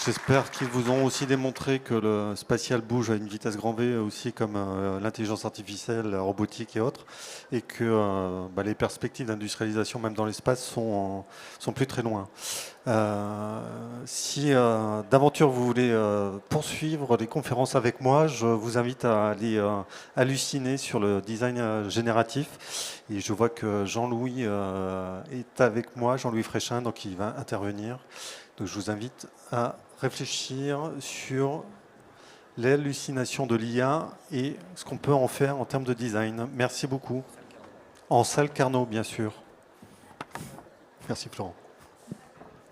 J'espère qu'ils vous ont aussi démontré que le spatial bouge à une vitesse grand V, aussi comme l'intelligence artificielle, la robotique et autres, et que les perspectives d'industrialisation, même dans l'espace, sont plus très loin. Si d'aventure vous voulez poursuivre les conférences avec moi, je vous invite à aller halluciner sur le design génératif. Et je vois que Jean-Louis est avec moi, Jean-Louis Fréchin, donc il va intervenir. Donc je vous invite à réfléchir sur l'hallucination de l'IA et ce qu'on peut en faire en termes de design. Merci beaucoup. En salle Carnot, bien sûr. Merci Florent.